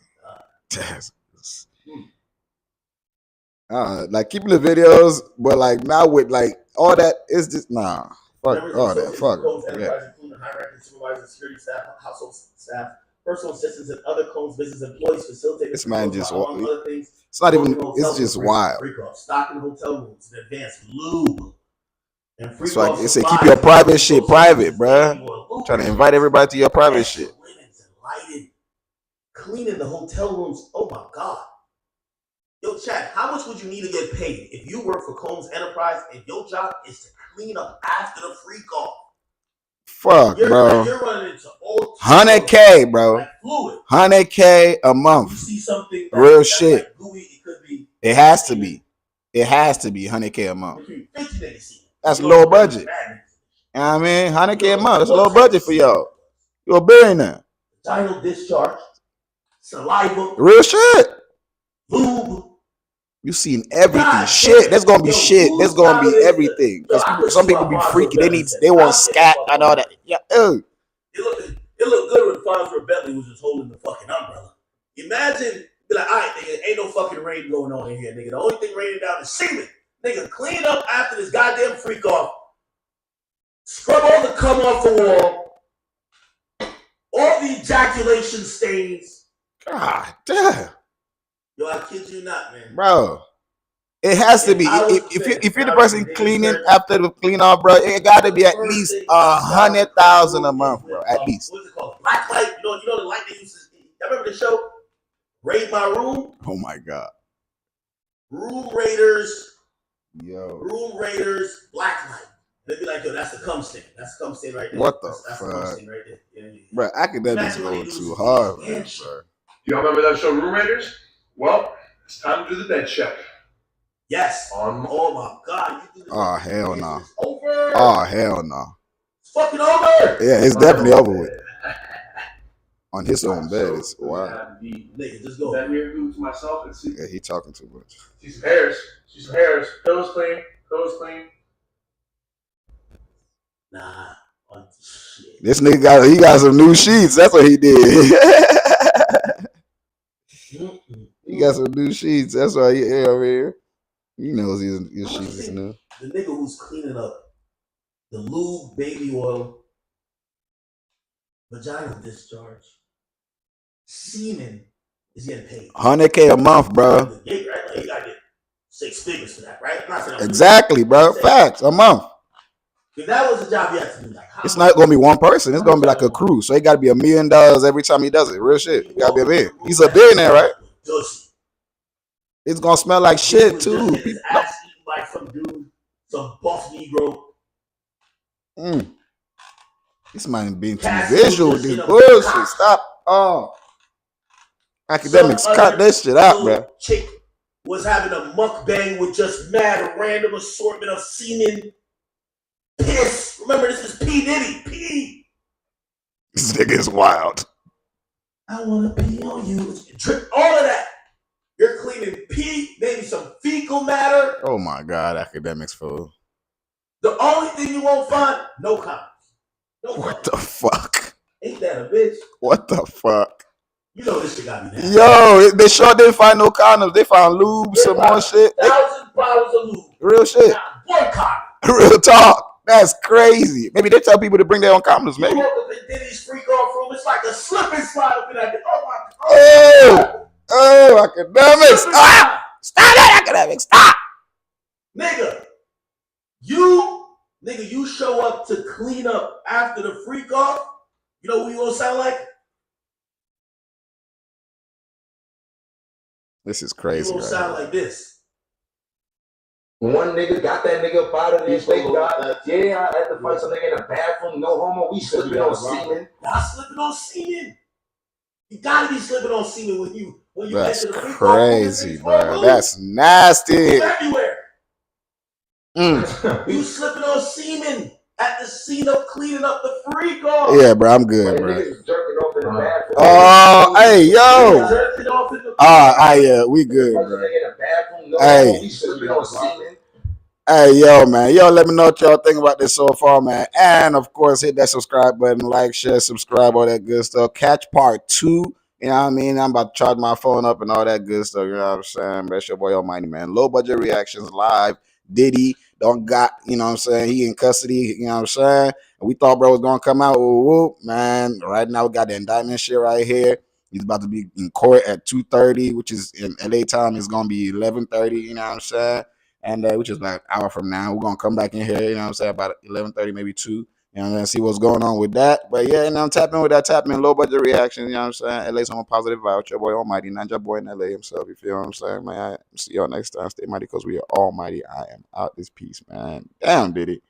Like keeping the videos, but like now with like all that is just fuck all that. Fuck it. Including high-ranking supervisors, security staff, household staff, personal assistants, and other Combs business employees facilitated. This man just among other things. It's not even. It's just wild. Stocking hotel rooms in advance, lube. It's like they say, keep your private shit private, bruh. Trying to invite everybody to your private shit. Cleaning the hotel rooms. Oh my god. Yo, chat, how much would you need to get paid if you work for Combs Enterprise and your job is to clean up after the freak off? Fuck, bro. You're running into old 100K, bro. like fluid. 100K a month. You see something real shit. Like gooey, it could be. It has to be. It has to be 100K a month. 50 That's low budget. You know what I mean? 100K a month. That's low budget for y'all. You're a billionaire. Vaginal discharge, saliva, real shit. Lube. You seen everything. God, shit. There's gonna be shit. There's gonna be everything. Because some people be freaky. They want scat and all that. Yeah. It looked good when Fonz Bentley was just holding the fucking umbrella. Imagine, be like, all right, nigga, ain't no fucking rain going on in here, nigga. The only thing raining down is semen. Nigga, clean up after this goddamn freak off. Scrub all the cum off the wall. All the ejaculation stains. God damn. Yo, I kid you not, man. Bro. It has to be. If you're the person cleaning after the clean off, bro, it got to be at least 100,000 a month, bro. At least. What's it called? Black light. You know the light they used to. I remember the show, Raid My Room. Oh my god. Room Raiders. Yo. Room Raiders. Black light. They'd be like, yo, that's the cum stain. That's the cum stain right there. What the that's fuck? The cum stain right there. Yeah. Bro, Akademiks going too hard, man. Y'all remember that show, Room Raiders? Well, it's time to do the bed check. Yes. Oh my god. Oh hell no. It's over. Oh hell no. It's fucking over. Yeah, it's definitely over with. On his own bed, it's wow. Nigga, just go. That here do to myself and see. Yeah, he talking too much. See some hairs. See some hairs. Pillows clean. Pillows clean. Nah. Shit. This nigga got some new sheets. That's what he did. He got some new sheets. That's why he over here. He knows his sheets is new. The nigga who's cleaning up the lube, baby oil, vaginal discharge, semen is getting paid. 100K a month, bro. Right? Like, you gotta get 6 figures for that, right? Exactly, bro. Facts. A month. If that was a job you had to do, like, it's not gonna be one person. It's gonna be like a crew. So it gotta be $1 million every time he does it. Real shit. It gotta be a million. He's a billionaire, right? It's gonna smell like shit too. His ass eaten by some dude, some buff Negro. This man being too visual with this bullshit. Stop. Akademiks, cut this shit out, bro. Chick was having a mukbang with just mad random assortment of semen. Piss. Remember, this is P. Diddy. P. This nigga is wild. I wanna pee on you. Drip all of that. You're cleaning pee, maybe some fecal matter. Oh my god, Akademiks fool. The only thing you won't find, no condoms. No what the fuck? Ain't that a bitch? What the fuck? You know this shit got me now. Yo, they sure didn't find no condoms. They found lube, some more shit. 1,000 bottles of lube. Real shit. One condom. Real talk. That's crazy. Maybe they tell people to bring their own condoms, maybe. You woke up in Diddy's freak off room. It's like a slip and slide up in that. Oh my god. Oh, Akademiks. Stop that, Akademiks. Stop. Nigga, you show up to clean up after the freak off. You know who you gonna sound like? This is crazy. You gonna sound like this. One nigga got that nigga up out of there. Yeah, I had to fight some nigga in the bathroom. No homo. We slipping on semen. Not slipping on semen. You gotta be slipping on semen when you That's crazy, bro. That's nasty. Everywhere. You slipping on semen at the scene of cleaning up the freak off. Yeah, bro, I'm good, bro. Oh, hey, yo. Yeah, we good, bro. Hey, yo, man. Yo, let me know what y'all think about this so far, man. And, of course, hit that subscribe button. Like, share, subscribe, all that good stuff. Catch part 2. You know what I mean? I'm about to charge my phone up and all that good stuff. You know what I'm saying? That's your boy Almighty, man. Low budget reactions live. Diddy don't got, you know what I'm saying? He in custody, you know what I'm saying? And we thought bro was going to come out. Whoop, man. Right now, we got the indictment shit right here. He's about to be in court at 2:30, which is in LA time. It's going to be 11:30, you know what I'm saying? And which is like an hour from now. We're going to come back in here, you know what I'm saying, about 11:30, maybe 2. You know what I'm saying? See what's going on with that. But yeah, and I'm tapping with that, tapping low budget reactions, you know what I'm saying? LA's on positive vibes. Your boy Almighty, not your boy in LA himself. You feel what I'm saying, man? See y'all next time. Stay mighty because we are almighty. I am out this piece, man. Damn, Diddy.